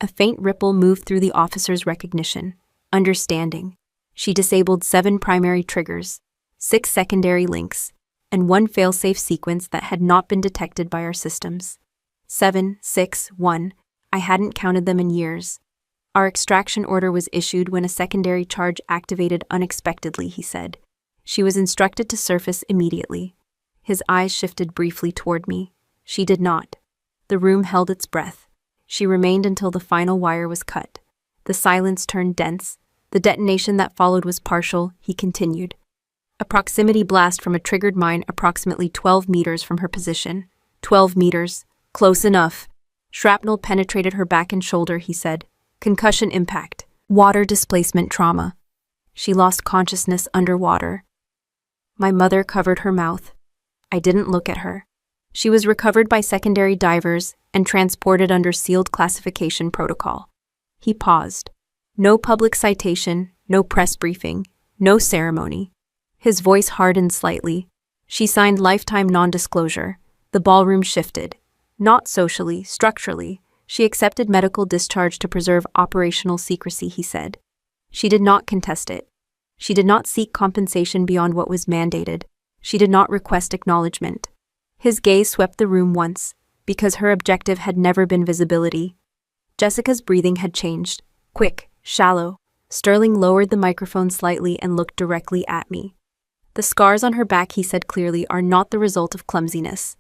Speaker 2: A faint ripple moved through the officer's recognition. Understanding. She disabled 7 primary triggers, 6 secondary links, and 1 failsafe sequence that had not been detected by our systems. 7, 6, 1. I hadn't counted them in years. Our extraction order was issued when a secondary charge activated unexpectedly, he said. She was instructed to surface immediately. His eyes shifted briefly toward me. She did not. The room held its breath. She remained until the final wire was cut. The silence turned dense. The detonation that followed was partial, he continued. A proximity blast from a triggered mine approximately 12 meters from her position. 12 meters. Close enough. Shrapnel penetrated her back and shoulder, he said. Concussion impact. Water displacement trauma. She lost consciousness underwater. My mother covered her mouth. I didn't look at her. She was recovered by secondary divers and transported under sealed classification protocol. He paused. No public citation, no press briefing, no ceremony. His voice hardened slightly. She signed lifetime non-disclosure. The ballroom shifted. Not socially, structurally. She accepted medical discharge to preserve operational secrecy, he said. She did not contest it. She did not seek compensation beyond what was mandated. She did not request acknowledgement. His gaze swept the room once, because her objective had never been visibility. Jessica's breathing had changed. Quick, shallow. Sterling lowered the microphone slightly and looked directly at me. The scars on her back, he said clearly, are not the result of clumsiness.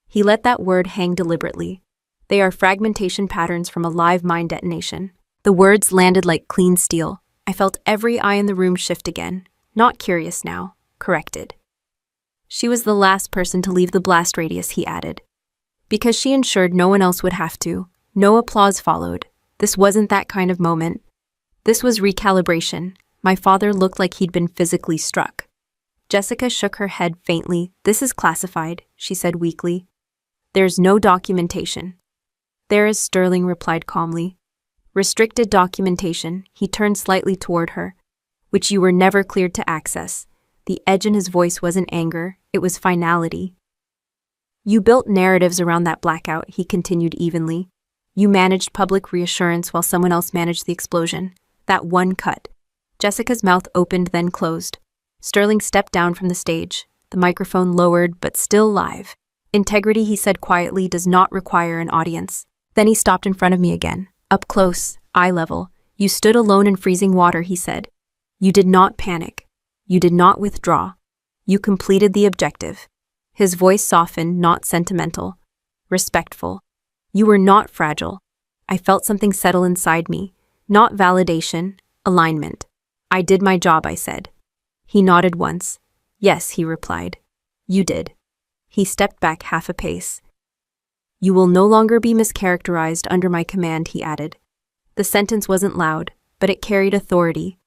Speaker 2: He let that word hang deliberately. They are fragmentation patterns from a live mine detonation. The words landed like clean steel. I felt every eye in the room shift again. Not curious now. Corrected. She was the last person to leave the blast radius, he added. Because she ensured no one else would have to. No applause followed. This wasn't that kind of moment. This was recalibration. My father looked like he'd been physically struck. Jessica shook her head faintly. This is classified, she said weakly. There's no documentation. There is, Sterling replied calmly. Restricted documentation, he turned slightly toward her, which you were never cleared to access. The edge in his voice wasn't anger, it was finality. You built narratives around that blackout, he continued evenly. You managed public reassurance while someone else managed the explosion. That one cut. Jessica's mouth opened, then closed. Sterling stepped down from the stage, the microphone lowered but still live. Integrity, he said quietly, does not require an audience. Then he stopped in front of me again, up close, eye level. You stood alone in freezing water, he said. You did not panic. You did not withdraw. You completed the objective. His voice softened, not sentimental. Respectful. You were not fragile. I felt something settle inside me. Not validation, alignment. I did my job, I said. He nodded once. Yes, he replied. You did. He stepped back half a pace. You will no longer be mischaracterized under my command, he added. The sentence wasn't loud, but it carried authority.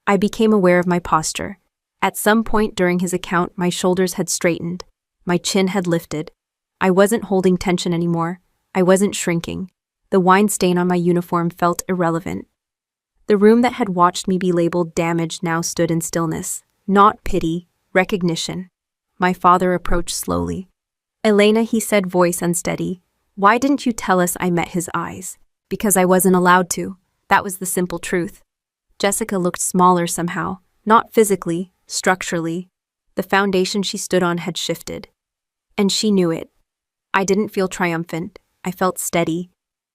Speaker 2: I became aware of my posture. At some point during his account, my shoulders had straightened. My chin had lifted. I wasn't holding tension anymore. I wasn't shrinking. The wine stain on my uniform felt irrelevant. The room that had watched me be labeled damaged now stood in stillness. Not pity, recognition. My father approached slowly. Elena, he said, voice unsteady. Why didn't you tell us? I met his eyes. Because I wasn't allowed to. That was the simple truth. Jessica looked smaller somehow. Not physically, structurally. The foundation she stood on had shifted. And she knew it. I didn't feel triumphant. I felt steady.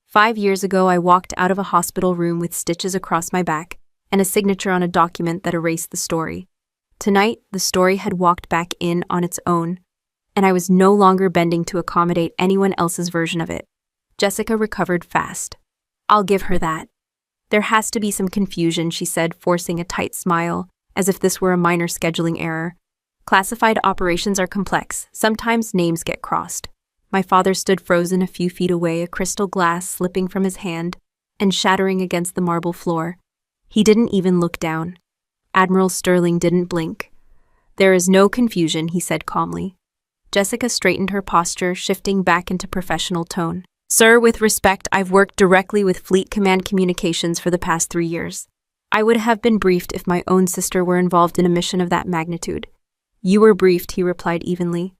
Speaker 2: 5 years ago, I walked out of a hospital room with stitches across my back. and a signature on a document that erased the story. Tonight, the story had walked back in on its own, and I was no longer bending to accommodate anyone else's version of it. Jessica recovered fast. I'll give her that. There has to be some confusion, she said, forcing a tight smile, as if this were a minor scheduling error. Classified operations are complex. Sometimes names get crossed. My father stood frozen a few feet away, a crystal glass slipping from his hand and shattering against the marble floor. He didn't even look down. Admiral Sterling didn't blink. There is no confusion, he said calmly. Jessica straightened her posture, shifting back into professional tone. Sir, with respect, I've worked directly with Fleet Command Communications for the past 3 years. I would have been briefed if my own sister were involved in a mission of that magnitude. You were briefed, he replied evenly,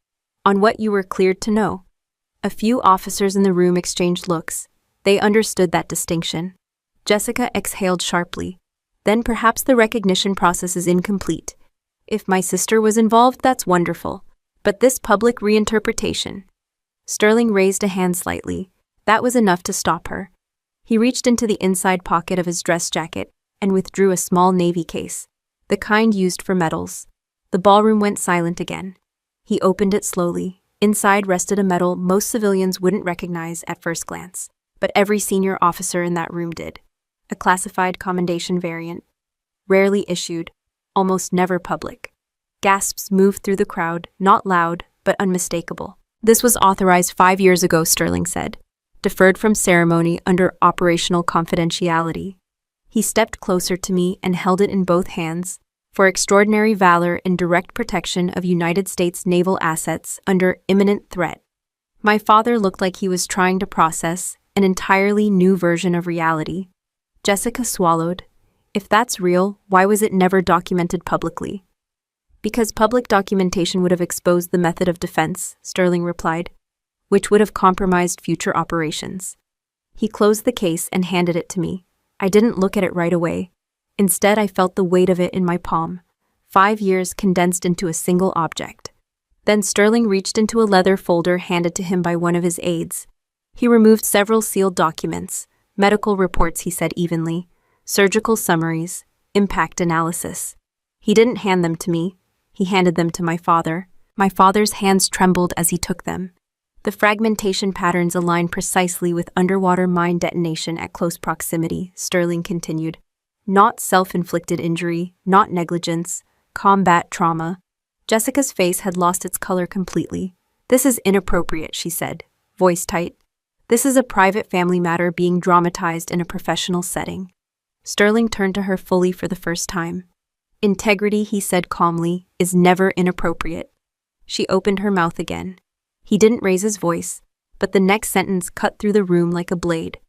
Speaker 2: on what you were cleared to know. A few officers in the room exchanged looks. They understood that distinction. Jessica exhaled sharply. Then perhaps the recognition process is incomplete. If my sister was involved, that's wonderful. But this public reinterpretation. Sterling raised a hand slightly. That was enough to stop her. He reached into the inside pocket of his dress jacket and withdrew a small navy case, the kind used for medals. The ballroom went silent again. He opened it slowly. Inside rested a medal most civilians wouldn't recognize at first glance, but every senior officer in that room did. A classified commendation variant. Rarely issued, almost never public. Gasps moved through the crowd, not loud, but unmistakable. This was authorized 5 years ago, Sterling said. Deferred from ceremony under operational confidentiality. He stepped closer to me and held it in both hands, for extraordinary valor in direct protection of United States naval assets under imminent threat. My father looked like he was trying to process an entirely new version of reality. Jessica swallowed. If that's real, why was it never documented publicly? Because public documentation would have exposed the method of defense, Sterling replied, which would have compromised future operations. He closed the case and handed it to me. I didn't look at it right away. Instead, I felt the weight of it in my palm. 5 years condensed into a single object. Then Sterling reached into a leather folder handed to him by one of his aides. He removed several sealed documents, medical reports, he said evenly, surgical summaries, impact analysis. He didn't hand them to me. He handed them to my father. My father's hands trembled as he took them. The fragmentation patterns align precisely with underwater mine detonation at close proximity, Sterling continued. Not self-inflicted injury, not negligence, combat trauma. Jessica's face had lost its color completely. This is inappropriate, she said, voice tight. This is a private family matter being dramatized in a professional setting. Sterling turned to her fully for the first time. Integrity, he said calmly, is never inappropriate. She opened her mouth again. He didn't raise his voice, but the next sentence cut through the room like a blade.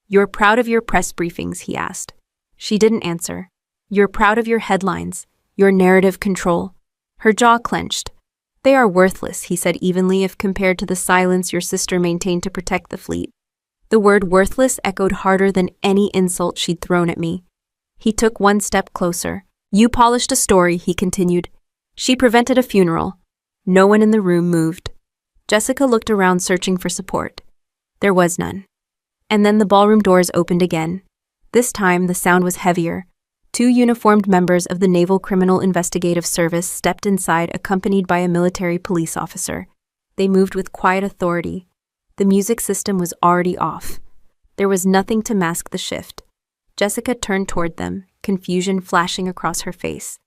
Speaker 2: You're proud of your press briefings, he asked. She didn't answer. You're proud of your headlines, your narrative control. Her jaw clenched. They are worthless, he said evenly, if compared to the silence your sister maintained to protect the fleet. The word worthless echoed harder than any insult she'd thrown at me. He took one step closer. You polished a story, he continued. She prevented a funeral. No one in the room moved. Jessica looked around, searching for support. There was none. And then the ballroom doors opened again. This time, the sound was heavier. 2 uniformed members of the Naval Criminal Investigative Service stepped inside, accompanied by a military police officer. They moved with quiet authority. The music system was already off. There was nothing to mask the shift. Jessica turned toward them, confusion flashing across her face.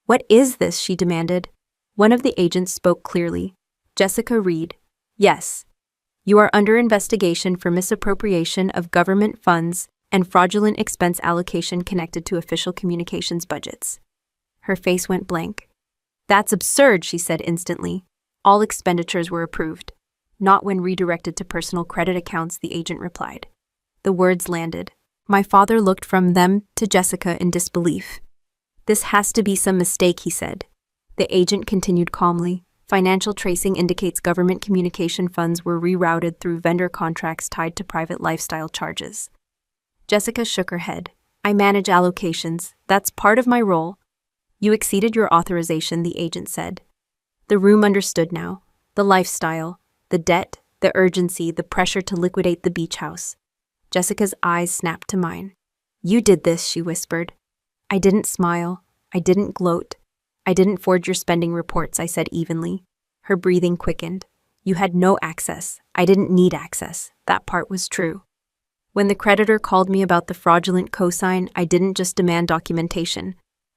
Speaker 2: What is this? She demanded. One of the agents spoke clearly. Jessica Reed. Yes. You are under investigation for misappropriation of government funds and fraudulent expense allocation connected to official communications budgets. Her face went blank. That's absurd, she said instantly. All expenditures were approved. Not when redirected to personal credit accounts, the agent replied. The words landed. My father looked from them to Jessica in disbelief. This has to be some mistake, he said. The agent continued calmly. Financial tracing indicates government communication funds were rerouted through vendor contracts tied to private lifestyle charges. Jessica shook her head. I manage allocations. That's part of my role. You exceeded your authorization, the agent said. The room understood now. The lifestyle, the debt, the urgency, the pressure to liquidate the beach house. Jessica's eyes snapped to mine. You did this, she whispered. I didn't smile. I didn't gloat. I didn't forge your spending reports, I said evenly. Her breathing quickened. You had no access. I didn't need access. That part was true. When the creditor called me about the fraudulent cosign, I didn't just demand documentation.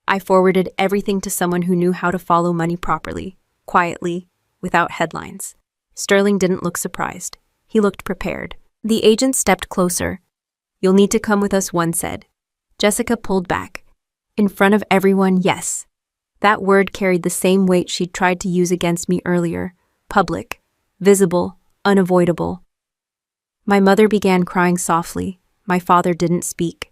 Speaker 2: I forwarded everything to someone who knew how to follow money properly, quietly, without headlines. Sterling didn't look surprised. He looked prepared. The agent stepped closer. You'll need to come with us, one said. Jessica pulled back. In front of everyone, yes. That word carried the same weight she'd tried to use against me earlier. Public, visible, unavoidable. My mother began crying softly. My father didn't speak.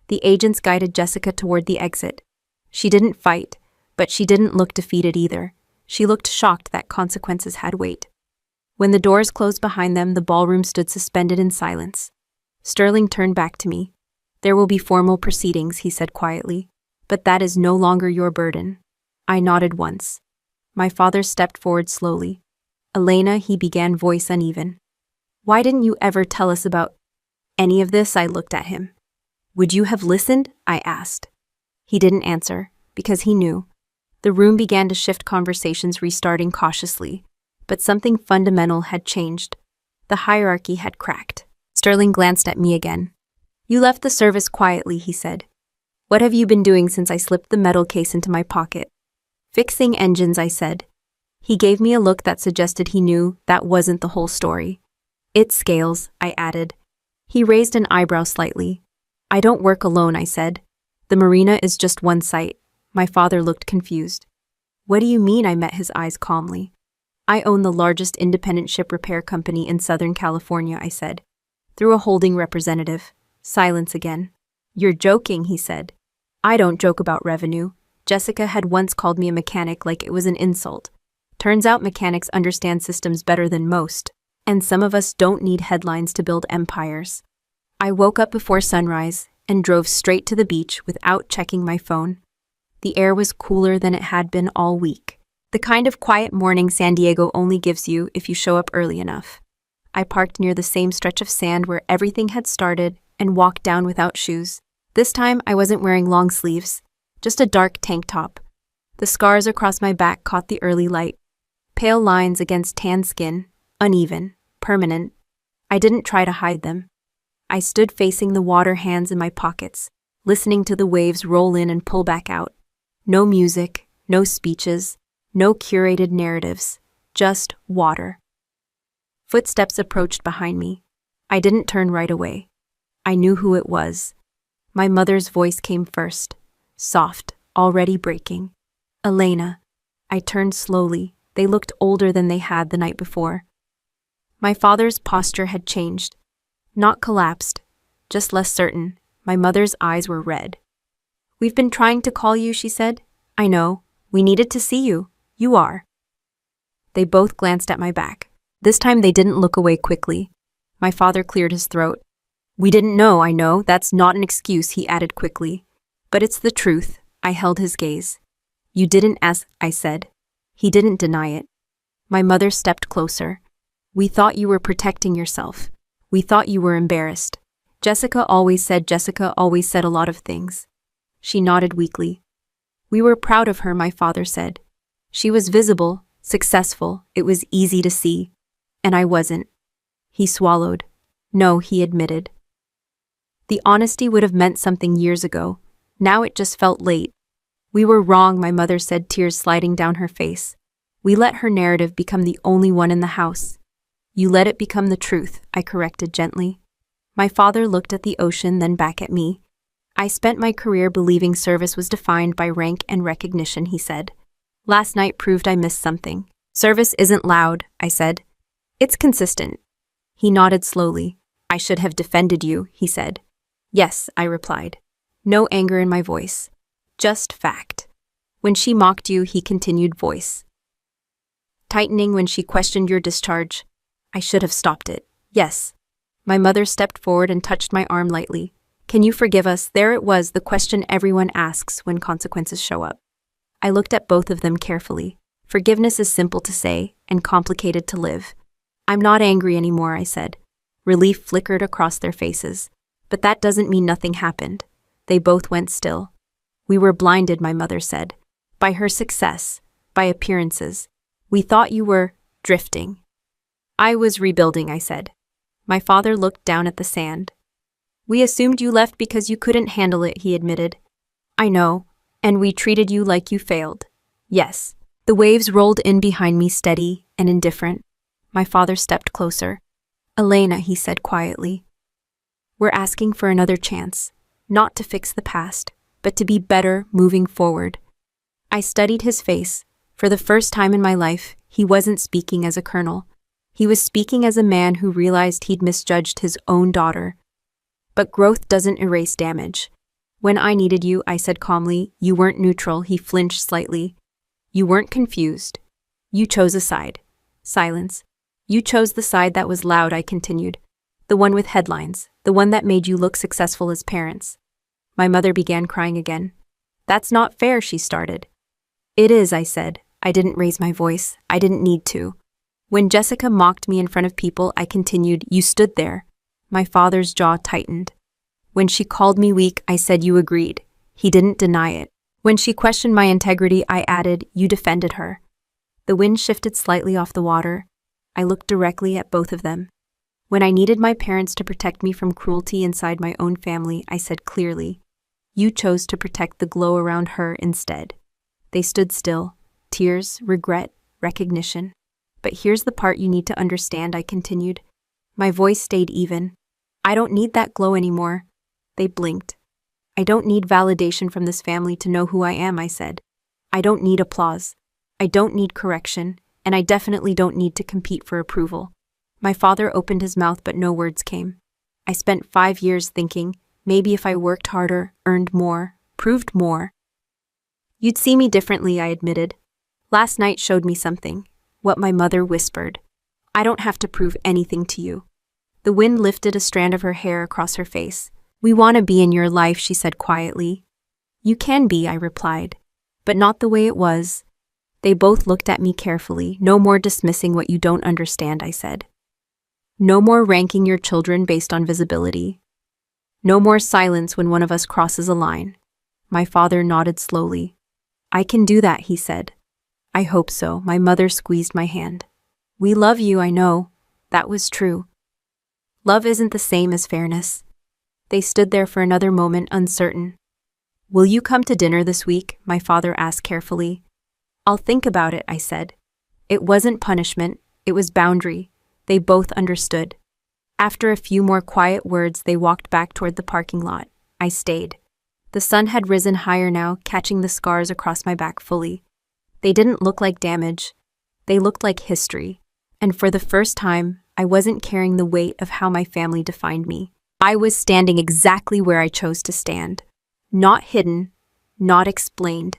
Speaker 2: The agents guided Jessica toward the exit. She didn't fight, but she didn't look defeated either. She looked shocked that consequences had weight. When the doors closed behind them, the ballroom stood suspended in silence. Sterling turned back to me. There will be formal proceedings, he said quietly, but that is no longer your burden. I nodded once. My father stepped forward slowly. Elena, he began, voice uneven. Why didn't you ever tell us about any of this? I looked at him. Would you have listened? I asked. He didn't answer, because he knew. The room began to shift, conversations restarting cautiously, but something fundamental had changed. The hierarchy had cracked. Sterling glanced at me again. You left the service quietly, he said. What have you been doing since I slipped the metal case into my pocket? Fixing engines, I said. He gave me a look that suggested he knew that wasn't the whole story. It scales, I added. He raised an eyebrow slightly. I don't work alone, I said. The marina is just one site. My father looked confused. What do you mean? I met his eyes calmly. I own the largest independent ship repair company in Southern California, I said. Through a holding representative. Silence again. You're joking, he said. I don't joke about revenue. Jessica had once called me a mechanic like it was an insult. Turns out mechanics understand systems better than most, and some of us don't need headlines to build empires. I woke up before sunrise and drove straight to the beach without checking my phone. The air was cooler than it had been all week. The kind of quiet morning San Diego only gives you if you show up early enough. I parked near the same stretch of sand where everything had started and walked down without shoes. This time I wasn't wearing long sleeves, just a dark tank top. The scars across my back caught the early light. Pale lines against tan skin, uneven, permanent. I didn't try to hide them. I stood facing the water, hands in my pockets, listening to the waves roll in and pull back out. No music, no speeches, no curated narratives, just water. Footsteps approached behind me. I didn't turn right away. I knew who it was. My mother's voice came first, soft, already breaking. Elena. I turned slowly. They looked older than they had the night before. My father's posture had changed. Not collapsed, just less certain. My mother's eyes were red. We've been trying to call you, she said. I know. We needed to see you. You are. They both glanced at my back. This time they didn't look away quickly. My father cleared his throat. We didn't know, I know. That's not an excuse, he added quickly. But it's the truth. I held his gaze. You didn't ask, I said. He didn't deny it. My mother stepped closer. We thought you were protecting yourself. We thought you were embarrassed. Jessica always said a lot of things. She nodded weakly. We were proud of her, my father said. She was visible, successful. It was easy to see. And I wasn't. He swallowed. No, he admitted. The honesty would have meant something years ago. Now it just felt late. We were wrong, my mother said, tears sliding down her face. We let her narrative become the only one in the house. You let it become the truth, I corrected gently. My father looked at the ocean, then back at me. I spent my career believing service was defined by rank and recognition, he said. Last night proved I missed something. Service isn't loud, I said. It's consistent. He nodded slowly. I should have defended you, he said. Yes, I replied. No anger in my voice. Just fact. When she mocked you, he continued, voice tightening when she questioned your discharge. I should have stopped it. Yes. My mother stepped forward and touched my arm lightly. Can you forgive us? There it was, the question everyone asks when consequences show up. I looked at both of them carefully. Forgiveness is simple to say and complicated to live. I'm not angry anymore, I said. Relief flickered across their faces. But that doesn't mean nothing happened. They both went still. We were blinded, my mother said. By her success, by appearances. We thought you were drifting. I was rebuilding, I said. My father looked down at the sand. We assumed you left because you couldn't handle it, he admitted. I know, and we treated you like you failed. Yes. The waves rolled in behind me, steady and indifferent. My father stepped closer. Elena, he said quietly. We're asking for another chance, not to fix the past, but to be better moving forward. I studied his face. For the first time in my life, he wasn't speaking as a colonel. He was speaking as a man who realized he'd misjudged his own daughter. But growth doesn't erase damage. When I needed you, I said calmly, you weren't neutral. He flinched slightly. You weren't confused. You chose a side. Silence. You chose the side that was loud, I continued. The one with headlines. The one that made you look successful as parents. My mother began crying again. That's not fair, she started. It is, I said. I didn't raise my voice. I didn't need to. When Jessica mocked me in front of people, I continued, you stood there. My father's jaw tightened. When she called me weak, I said you agreed. He didn't deny it. When she questioned my integrity, I added, you defended her. The wind shifted slightly off the water. I looked directly at both of them. When I needed my parents to protect me from cruelty inside my own family, I said clearly, you chose to protect the glow around her instead. They stood still. Tears, regret, recognition. But here's the part you need to understand, I continued. My voice stayed even. I don't need that glow anymore. They blinked. I don't need validation from this family to know who I am, I said. I don't need applause. I don't need correction, and I definitely don't need to compete for approval. My father opened his mouth, but no words came. I spent 5 years thinking, maybe if I worked harder, earned more, proved more. You'd see me differently, I admitted. Last night showed me something, what my mother whispered. I don't have to prove anything to you. The wind lifted a strand of her hair across her face. We want to be in your life, she said quietly. You can be, I replied, but not the way it was. They both looked at me carefully. No more dismissing what you don't understand, I said. No more ranking your children based on visibility. No more silence when one of us crosses a line. My father nodded slowly. I can do that, he said. I hope so. My mother squeezed my hand. We love you, I know. That was true. Love isn't the same as fairness. They stood there for another moment, uncertain. Will you come to dinner this week? My father asked carefully. I'll think about it, I said. It wasn't punishment, it was boundary. They both understood. After a few more quiet words, they walked back toward the parking lot. I stayed. The sun had risen higher now, catching the scars across my back fully. They didn't look like damage. They looked like history. And for the first time, I wasn't carrying the weight of how my family defined me. I was standing exactly where I chose to stand. Not hidden, not explained,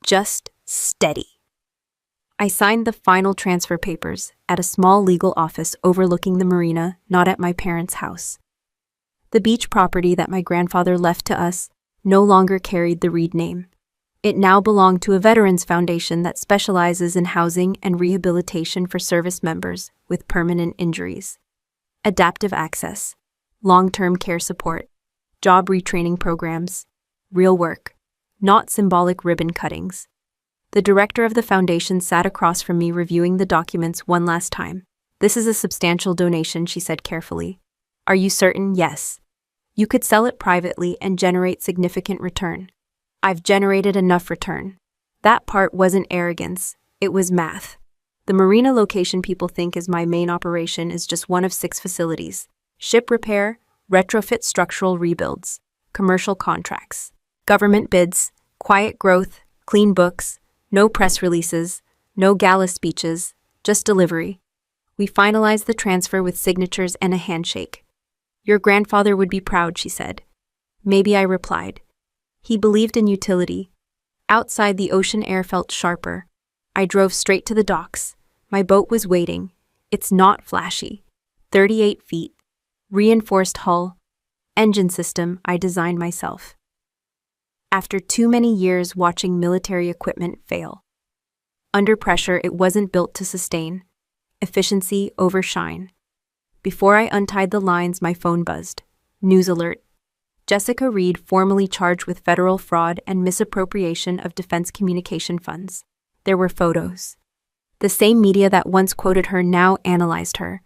Speaker 2: just steady. I signed the final transfer papers at a small legal office overlooking the marina, not at my parents' house. The beach property that my grandfather left to us no longer carried the Reed name. It now belonged to a veterans foundation that specializes in housing and rehabilitation for service members with permanent injuries. Adaptive access, long-term care support, job retraining programs, real work, not symbolic ribbon cuttings. The director of the foundation sat across from me reviewing the documents one last time. This is a substantial donation, she said carefully. Are you certain? Yes. You could sell it privately and generate significant return. I've generated enough return. That part wasn't arrogance, it was math. The marina location people think is my main operation is just one of 6 facilities. Ship repair, retrofit structural rebuilds, commercial contracts, government bids, quiet growth, clean books, no press releases, no gala speeches, just delivery. We finalized the transfer with signatures and a handshake. Your grandfather would be proud, she said. Maybe, I replied. He believed in utility. Outside, the ocean air felt sharper. I drove straight to the docks. My boat was waiting. It's not flashy. 38 feet. Reinforced hull. Engine system I designed myself. After too many years watching military equipment fail. Under pressure, it wasn't built to sustain. Efficiency over shine. Before I untied the lines, my phone buzzed. News alert. Jessica Reed formally charged with federal fraud and misappropriation of defense communication funds. There were photos. The same media that once quoted her now analyzed her.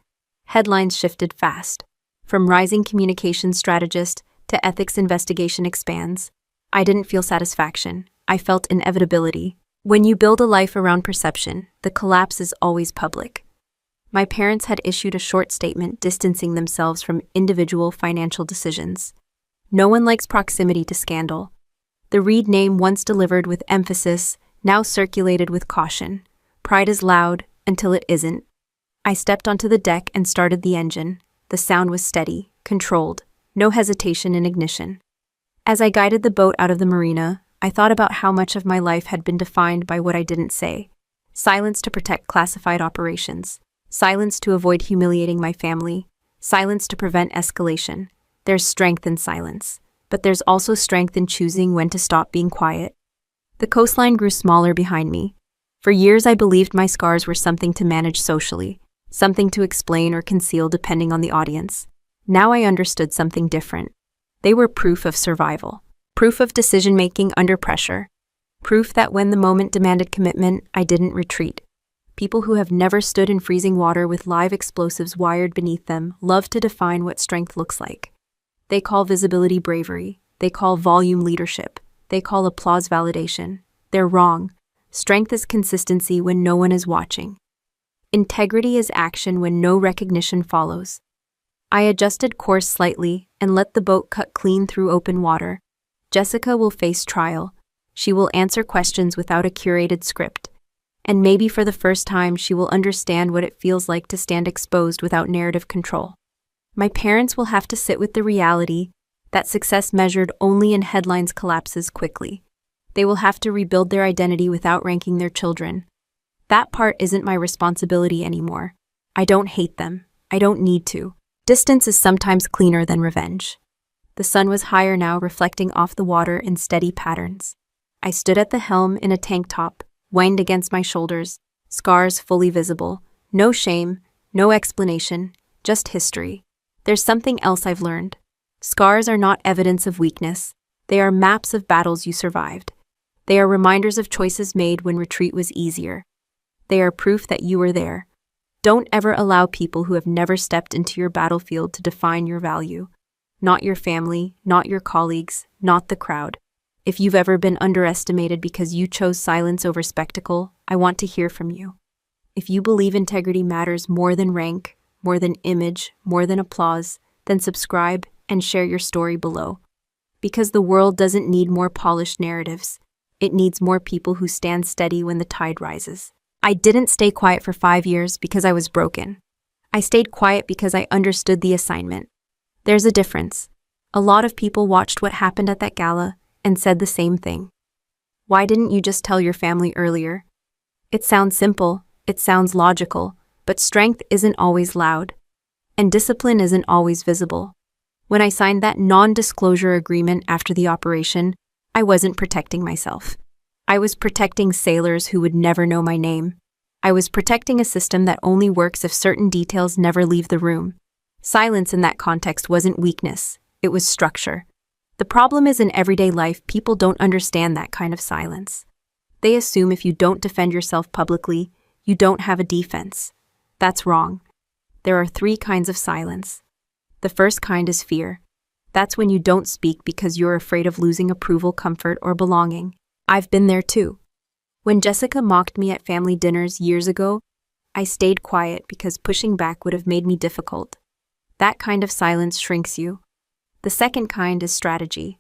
Speaker 2: Headlines shifted fast. From rising communications strategist to ethics investigation expands. I didn't feel satisfaction. I felt inevitability. When you build a life around perception, the collapse is always public. My parents had issued a short statement distancing themselves from individual financial decisions. No one likes proximity to scandal. The Reed name, once delivered with emphasis, now circulated with caution. Pride is loud until it isn't. I stepped onto the deck and started the engine. The sound was steady, controlled, no hesitation in ignition. As I guided the boat out of the marina, I thought about how much of my life had been defined by what I didn't say. Silence to protect classified operations. Silence to avoid humiliating my family. Silence to prevent escalation. There's strength in silence, but there's also strength in choosing when to stop being quiet. The coastline grew smaller behind me. For years I believed my scars were something to manage socially, something to explain or conceal depending on the audience. Now I understood something different. They were proof of survival, proof of decision-making under pressure, proof that when the moment demanded commitment, I didn't retreat. People who have never stood in freezing water with live explosives wired beneath them love to define what strength looks like. They call visibility bravery. They call volume leadership. They call applause validation. They're wrong. Strength is consistency when no one is watching. Integrity is action when no recognition follows. I adjusted course slightly and let the boat cut clean through open water. Jessica will face trial. She will answer questions without a curated script. And maybe for the first time, she will understand what it feels like to stand exposed without narrative control. My parents will have to sit with the reality that success measured only in headlines collapses quickly. They will have to rebuild their identity without ranking their children. That part isn't my responsibility anymore. I don't hate them. I don't need to. Distance is sometimes cleaner than revenge. The sun was higher now, reflecting off the water in steady patterns. I stood at the helm in a tank top, whined against my shoulders, scars fully visible. No shame, no explanation, just history. There's something else I've learned. Scars are not evidence of weakness. They are maps of battles you survived. They are reminders of choices made when retreat was easier. They are proof that you were there. Don't ever allow people who have never stepped into your battlefield to define your value. Not your family, not your colleagues, not the crowd. If you've ever been underestimated because you chose silence over spectacle, I want to hear from you. If you believe integrity matters more than rank, more than image, more than applause, then subscribe and share your story below. Because the world doesn't need more polished narratives. It needs more people who stand steady when the tide rises. I didn't stay quiet for 5 years because I was broken. I stayed quiet because I understood the assignment. There's a difference. A lot of people watched what happened at that gala and said the same thing. Why didn't you just tell your family earlier? It sounds simple, it sounds logical, but strength isn't always loud, and discipline isn't always visible. When I signed that non-disclosure agreement after the operation, I wasn't protecting myself. I was protecting sailors who would never know my name. I was protecting a system that only works if certain details never leave the room. Silence in that context wasn't weakness, it was structure. The problem is in everyday life, people don't understand that kind of silence. They assume if you don't defend yourself publicly, you don't have a defense. That's wrong. There are 3 kinds of silence. The first kind is fear. That's when you don't speak because you're afraid of losing approval, comfort, or belonging. I've been there too. When Jessica mocked me at family dinners years ago, I stayed quiet because pushing back would have made me difficult. That kind of silence shrinks you. The second kind is strategy.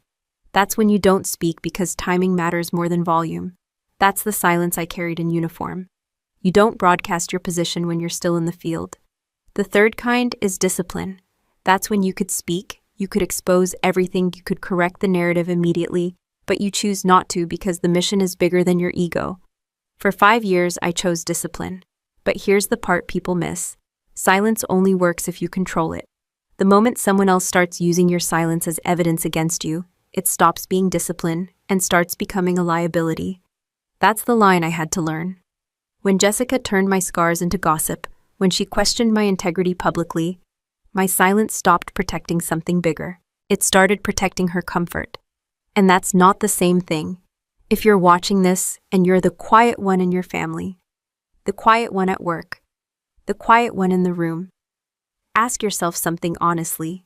Speaker 2: That's when you don't speak because timing matters more than volume. That's the silence I carried in uniform. You don't broadcast your position when you're still in the field. The third kind is discipline. That's when you could speak, you could expose everything, you could correct the narrative immediately, but you choose not to because the mission is bigger than your ego. For 5 years, I chose discipline. But here's the part people miss. Silence only works if you control it. The moment someone else starts using your silence as evidence against you, it stops being discipline and starts becoming a liability. That's the line I had to learn. When Jessica turned my scars into gossip, when she questioned my integrity publicly, my silence stopped protecting something bigger. It started protecting her comfort. And that's not the same thing. If you're watching this and you're the quiet one in your family, the quiet one at work, the quiet one in the room, ask yourself something honestly.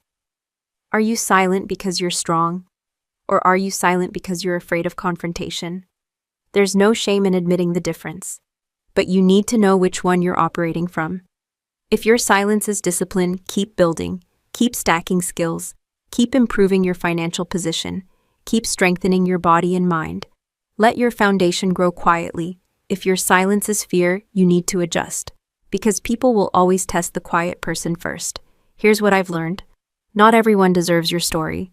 Speaker 2: Are you silent because you're strong? Or are you silent because you're afraid of confrontation? There's no shame in admitting the difference, but you need to know which one you're operating from. If your silence is discipline, keep building, keep stacking skills, keep improving your financial position, keep strengthening your body and mind. Let your foundation grow quietly. If your silence is fear, you need to adjust, because people will always test the quiet person first. Here's what I've learned. Not everyone deserves your story.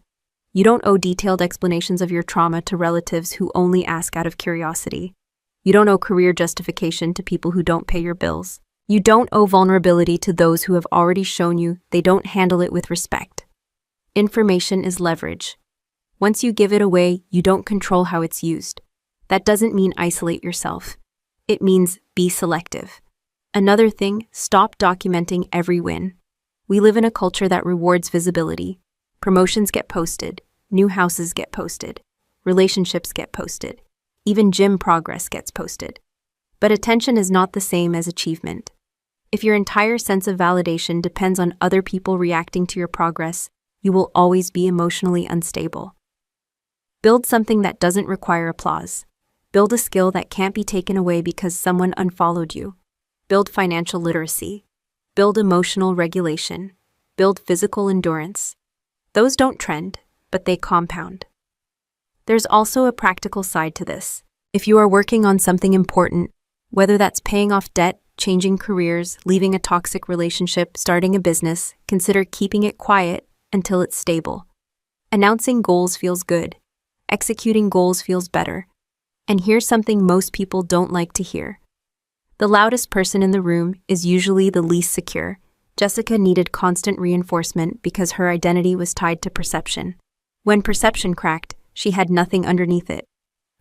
Speaker 2: You don't owe detailed explanations of your trauma to relatives who only ask out of curiosity. You don't owe career justification to people who don't pay your bills. You don't owe vulnerability to those who have already shown you they don't handle it with respect. Information is leverage. Once you give it away, you don't control how it's used. That doesn't mean isolate yourself. It means be selective. Another thing, stop documenting every win. We live in a culture that rewards visibility. Promotions get posted, new houses get posted, relationships get posted, even gym progress gets posted. But attention is not the same as achievement. If your entire sense of validation depends on other people reacting to your progress, you will always be emotionally unstable. Build something that doesn't require applause. Build a skill that can't be taken away because someone unfollowed you. Build financial literacy. Build emotional regulation. Build physical endurance. Those don't trend, but they compound. There's also a practical side to this. If you are working on something important, whether that's paying off debt, changing careers, leaving a toxic relationship, starting a business, consider keeping it quiet until it's stable. Announcing goals feels good. Executing goals feels better. And here's something most people don't like to hear. The loudest person in the room is usually the least secure. Jessica needed constant reinforcement because her identity was tied to perception. When perception cracked, she had nothing underneath it.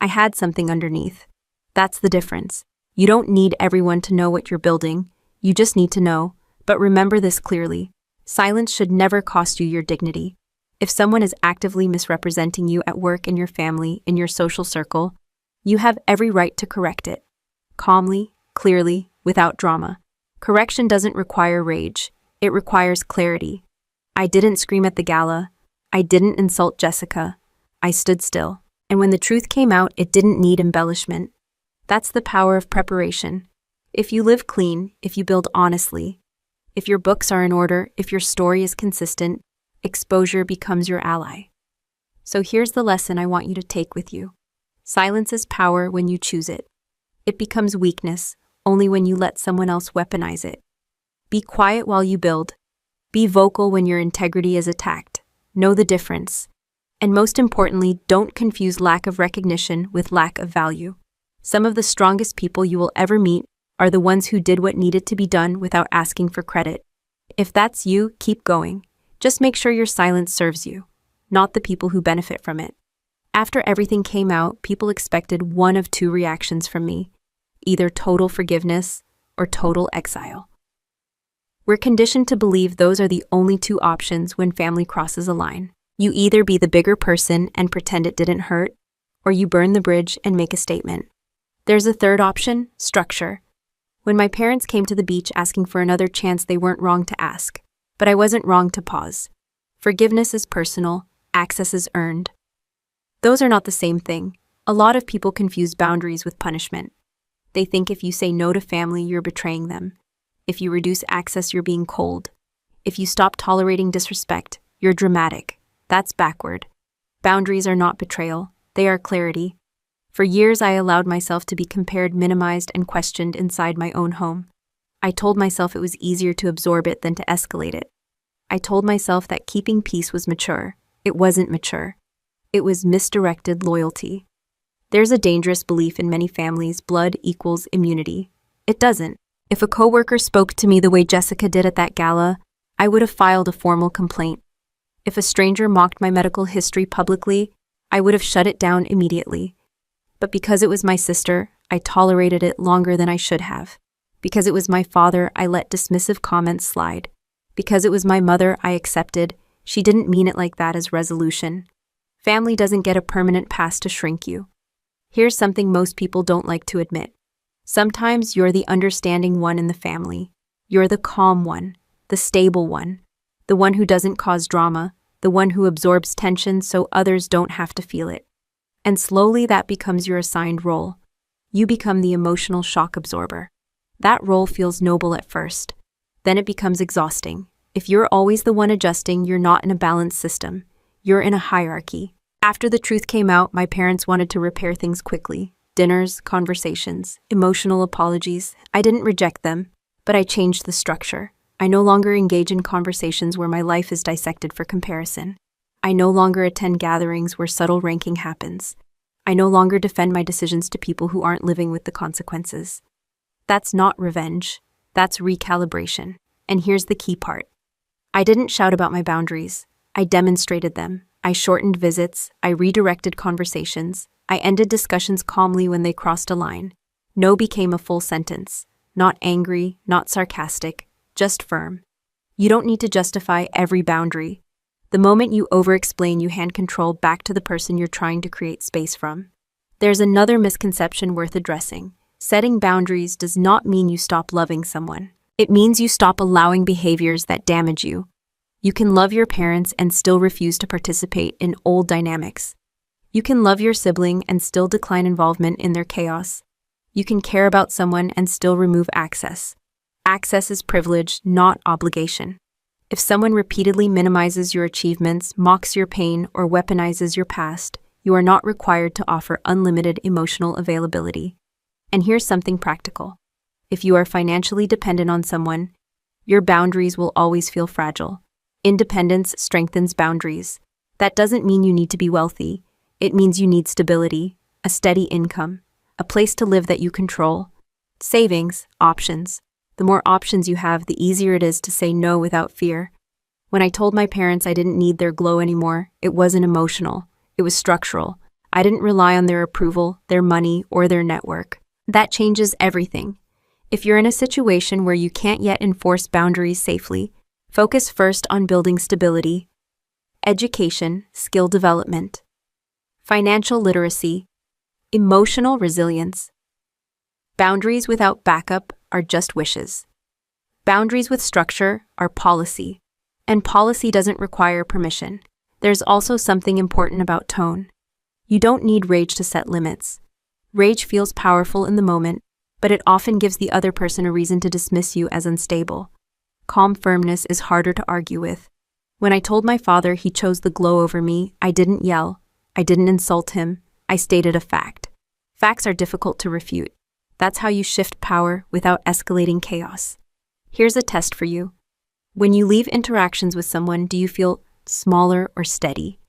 Speaker 2: I had something underneath. That's the difference. You don't need everyone to know what you're building. You just need to know. But remember this clearly. Silence should never cost you your dignity. If someone is actively misrepresenting you at work, in your family, in your social circle, you have every right to correct it. Calmly, clearly, without drama. Correction doesn't require rage. It requires clarity. I didn't scream at the gala. I didn't insult Jessica. I stood still. And when the truth came out, it didn't need embellishment. That's the power of preparation. If you live clean, if you build honestly, if your books are in order, if your story is consistent, exposure becomes your ally. So here's the lesson I want you to take with you. Silence is power when you choose it. It becomes weakness only when you let someone else weaponize it. Be quiet while you build. Be vocal when your integrity is attacked. Know the difference. And most importantly, don't confuse lack of recognition with lack of value. Some of the strongest people you will ever meet are the ones who did what needed to be done without asking for credit. If that's you, keep going. Just make sure your silence serves you, not the people who benefit from it. After everything came out, people expected one of two reactions from me, either total forgiveness or total exile. We're conditioned to believe those are the only two options when family crosses a line. You either be the bigger person and pretend it didn't hurt, or you burn the bridge and make a statement. There's a third option, structure. When my parents came to the beach asking for another chance, they weren't wrong to ask, but I wasn't wrong to pause. Forgiveness is personal, access is earned. Those are not the same thing. A lot of people confuse boundaries with punishment. They think if you say no to family, you're betraying them. If you reduce access, you're being cold. If you stop tolerating disrespect, you're dramatic. That's backward. Boundaries are not betrayal. They are clarity. For years, I allowed myself to be compared, minimized, and questioned inside my own home. I told myself it was easier to absorb it than to escalate it. I told myself that keeping peace was mature. It wasn't mature. It was misdirected loyalty. There's a dangerous belief in many families: blood equals immunity. It doesn't. If a coworker spoke to me the way Jessica did at that gala, I would have filed a formal complaint. If a stranger mocked my medical history publicly, I would have shut it down immediately. But because it was my sister, I tolerated it longer than I should have. Because it was my father, I let dismissive comments slide. Because it was my mother, I accepted. She didn't mean it like that as resolution. Family doesn't get a permanent pass to shrink you. Here's something most people don't like to admit. Sometimes you're the understanding one in the family. You're the calm one, the stable one, the one who doesn't cause drama, the one who absorbs tension so others don't have to feel it. And slowly that becomes your assigned role. You become the emotional shock absorber. That role feels noble at first. Then it becomes exhausting. If you're always the one adjusting, you're not in a balanced system. You're in a hierarchy. After the truth came out, my parents wanted to repair things quickly. Dinners, conversations, emotional apologies. I didn't reject them, but I changed the structure. I no longer engage in conversations where my life is dissected for comparison. I no longer attend gatherings where subtle ranking happens. I no longer defend my decisions to people who aren't living with the consequences. That's not revenge. That's recalibration. And here's the key part. I didn't shout about my boundaries. I demonstrated them. I shortened visits. I redirected conversations. I ended discussions calmly when they crossed a line. No became a full sentence. Not angry, not sarcastic, just firm. You don't need to justify every boundary. The moment you over-explain, you hand control back to the person you're trying to create space from. There's another misconception worth addressing. Setting boundaries does not mean you stop loving someone. It means you stop allowing behaviors that damage you. You can love your parents and still refuse to participate in old dynamics. You can love your sibling and still decline involvement in their chaos. You can care about someone and still remove access. Access is privilege, not obligation. If someone repeatedly minimizes your achievements, mocks your pain, or weaponizes your past, you are not required to offer unlimited emotional availability. And here's something practical. If you are financially dependent on someone, your boundaries will always feel fragile. Independence strengthens boundaries. That doesn't mean you need to be wealthy. It means you need stability, a steady income, a place to live that you control. Savings, options. The more options you have, the easier it is to say no without fear. When I told my parents I didn't need their glow anymore, it wasn't emotional. It was structural. I didn't rely on their approval, their money, or their network. That changes everything. If you're in a situation where you can't yet enforce boundaries safely, focus first on building stability, education, skill development, financial literacy, emotional resilience. Boundaries without backup are just wishes. Boundaries with structure are policy, and policy doesn't require permission. There's also something important about tone. You don't need rage to set limits. Rage feels powerful in the moment, but it often gives the other person a reason to dismiss you as unstable. Calm firmness is harder to argue with. When I told my father he chose the glow over me, I didn't yell. I didn't insult him. I stated a fact. Facts are difficult to refute. That's how you shift power without escalating chaos. Here's a test for you. When you leave interactions with someone, do you feel smaller or steady?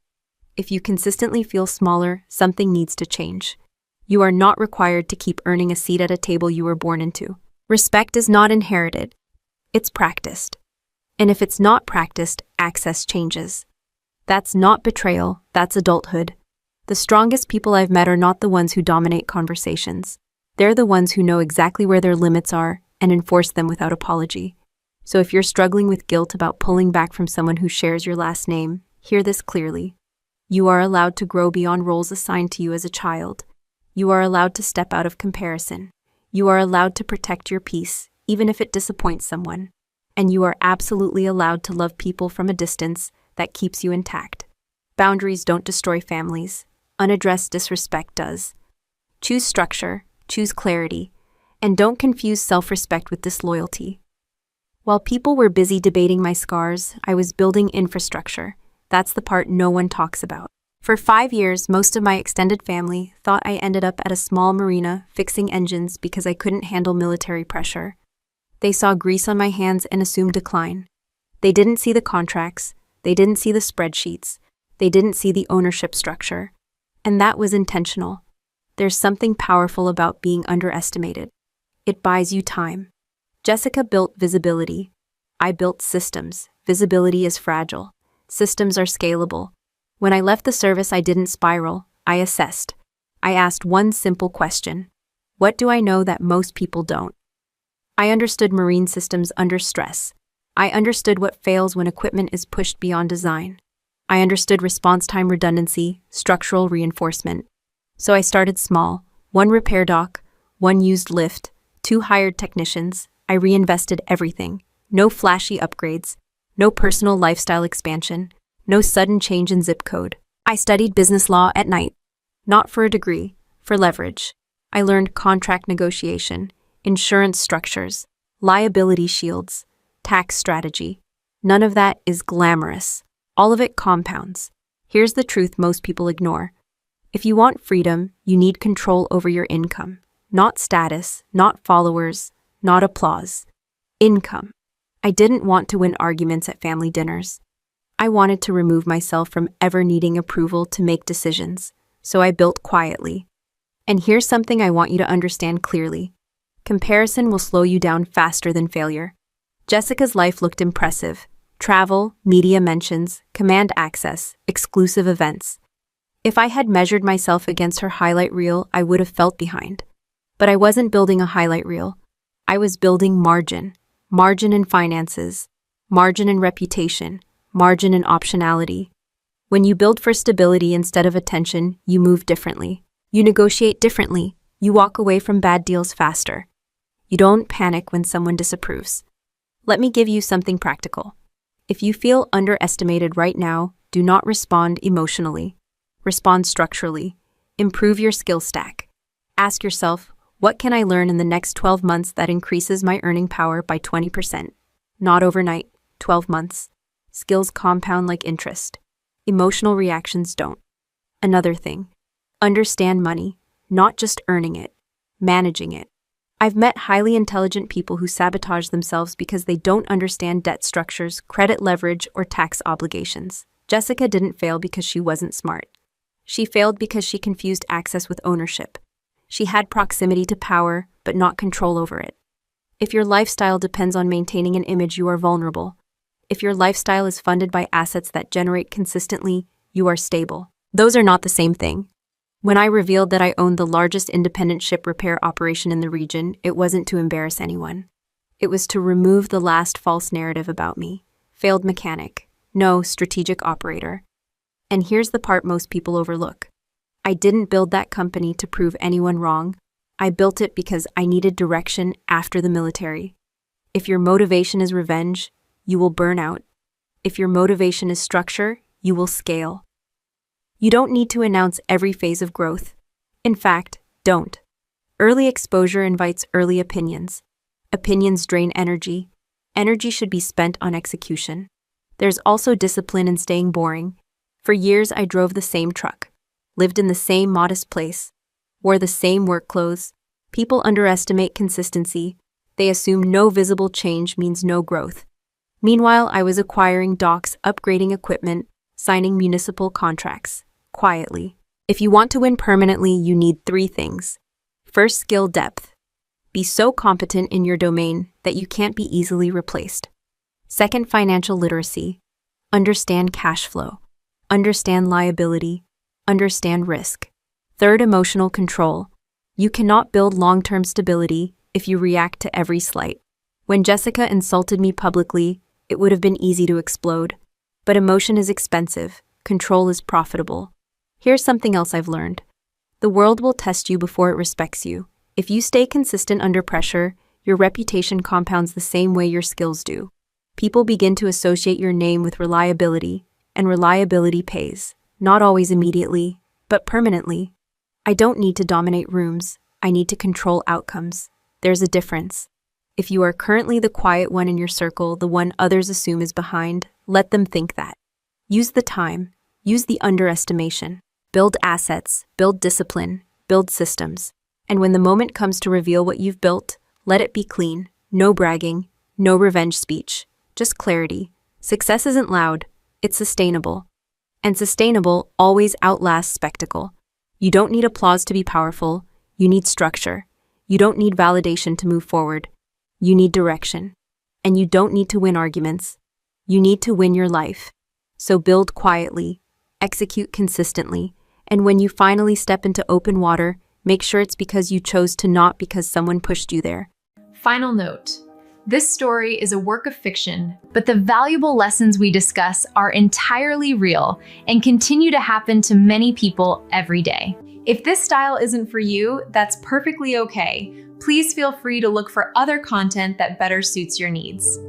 Speaker 2: If you consistently feel smaller, something needs to change. You are not required to keep earning a seat at a table you were born into. Respect is not inherited. It's practiced. And if it's not practiced, access changes. That's not betrayal, that's adulthood. The strongest people I've met are not the ones who dominate conversations. They're the ones who know exactly where their limits are and enforce them without apology. So if you're struggling with guilt about pulling back from someone who shares your last name, hear this clearly. You are allowed to grow beyond roles assigned to you as a child. You are allowed to step out of comparison. You are allowed to protect your peace, even if it disappoints someone. And you are absolutely allowed to love people from a distance that keeps you intact. Boundaries don't destroy families. Unaddressed disrespect does. Choose structure, choose clarity, and don't confuse self-respect with disloyalty. While people were busy debating my scars, I was building infrastructure. That's the part no one talks about. For 5 years, most of my extended family thought I ended up at a small marina fixing engines because I couldn't handle military pressure. They saw grease on my hands and assumed decline. They didn't see the contracts. They didn't see the spreadsheets. They didn't see the ownership structure. And that was intentional. There's something powerful about being underestimated. It buys you time. Jessica built visibility. I built systems. Visibility is fragile. Systems are scalable. When I left the service, I didn't spiral. I assessed. I asked one simple question. What do I know that most people don't? I understood marine systems under stress. I understood what fails when equipment is pushed beyond design. I understood response time redundancy, structural reinforcement. So I started small, one repair dock, one used lift, 2 hired technicians. I reinvested everything. No flashy upgrades, no personal lifestyle expansion, no sudden change in zip code. I studied business law at night. Not for a degree, for leverage. I learned contract negotiation, insurance structures, liability shields, tax strategy. None of that is glamorous. All of it compounds. Here's the truth most people ignore. If you want freedom, you need control over your income. Not status, not followers, not applause. Income. I didn't want to win arguments at family dinners. I wanted to remove myself from ever needing approval to make decisions, so I built quietly. And here's something I want you to understand clearly. Comparison will slow you down faster than failure. Jessica's life looked impressive. Travel, media mentions, command access, exclusive events. If I had measured myself against her highlight reel, I would have felt behind. But I wasn't building a highlight reel. I was building margin. Margin in finances, margin in reputation, margin in optionality. When you build for stability instead of attention, you move differently. You negotiate differently. You walk away from bad deals faster. You don't panic when someone disapproves. Let me give you something practical. If you feel underestimated right now, do not respond emotionally. Respond structurally. Improve your skill stack. Ask yourself, what can I learn in the next 12 months that increases my earning power by 20%? Not overnight, 12 months. Skills compound like interest. Emotional reactions don't. Another thing, understand money, not just earning it, managing it. I've met highly intelligent people who sabotage themselves because they don't understand debt structures, credit leverage, or tax obligations. Jessica didn't fail because she wasn't smart. She failed because she confused access with ownership. She had proximity to power, but not control over it. If your lifestyle depends on maintaining an image, you are vulnerable. If your lifestyle is funded by assets that generate consistently, you are stable. Those are not the same thing. When I revealed that I owned the largest independent ship repair operation in the region, it wasn't to embarrass anyone. It was to remove the last false narrative about me. Failed mechanic. No, strategic operator. And here's the part most people overlook. I didn't build that company to prove anyone wrong. I built it because I needed direction after the military. If your motivation is revenge, you will burn out. If your motivation is structure, you will scale. You don't need to announce every phase of growth. In fact, don't. Early exposure invites early opinions. Opinions drain energy. Energy should be spent on execution. There's also discipline in staying boring. For years, I drove the same truck, lived in the same modest place, wore the same work clothes. People underestimate consistency. They assume no visible change means no growth. Meanwhile, I was acquiring docks, upgrading equipment, signing municipal contracts. Quietly. If you want to win permanently, you need 3 things. First, skill depth. Be so competent in your domain that you can't be easily replaced. Second, financial literacy. Understand cash flow. Understand liability. Understand risk. Third, emotional control. You cannot build long-term stability if you react to every slight. When Jessica insulted me publicly, it would have been easy to explode. But emotion is expensive. Control is profitable. Here's something else I've learned. The world will test you before it respects you. If you stay consistent under pressure, your reputation compounds the same way your skills do. People begin to associate your name with reliability, and reliability pays. Not always immediately, but permanently. I don't need to dominate rooms. I need to control outcomes. There's a difference. If you are currently the quiet one in your circle, the one others assume is behind, let them think that. Use the time. Use the underestimation. Build assets, build discipline, build systems. And when the moment comes to reveal what you've built, let it be clean. No bragging, no revenge speech, just clarity. Success isn't loud, it's sustainable. And sustainable always outlasts spectacle. You don't need applause to be powerful, you need structure. You don't need validation to move forward. You need direction. And you don't need to win arguments. You need to win your life. So build quietly, execute consistently, and when you finally step into open water, make sure it's because you chose to, not because someone pushed you there.
Speaker 1: Final note. This story is a work of fiction, but the valuable lessons we discuss are entirely real and continue to happen to many people every day. If this style isn't for you, that's perfectly okay. Please feel free to look for other content that better suits your needs.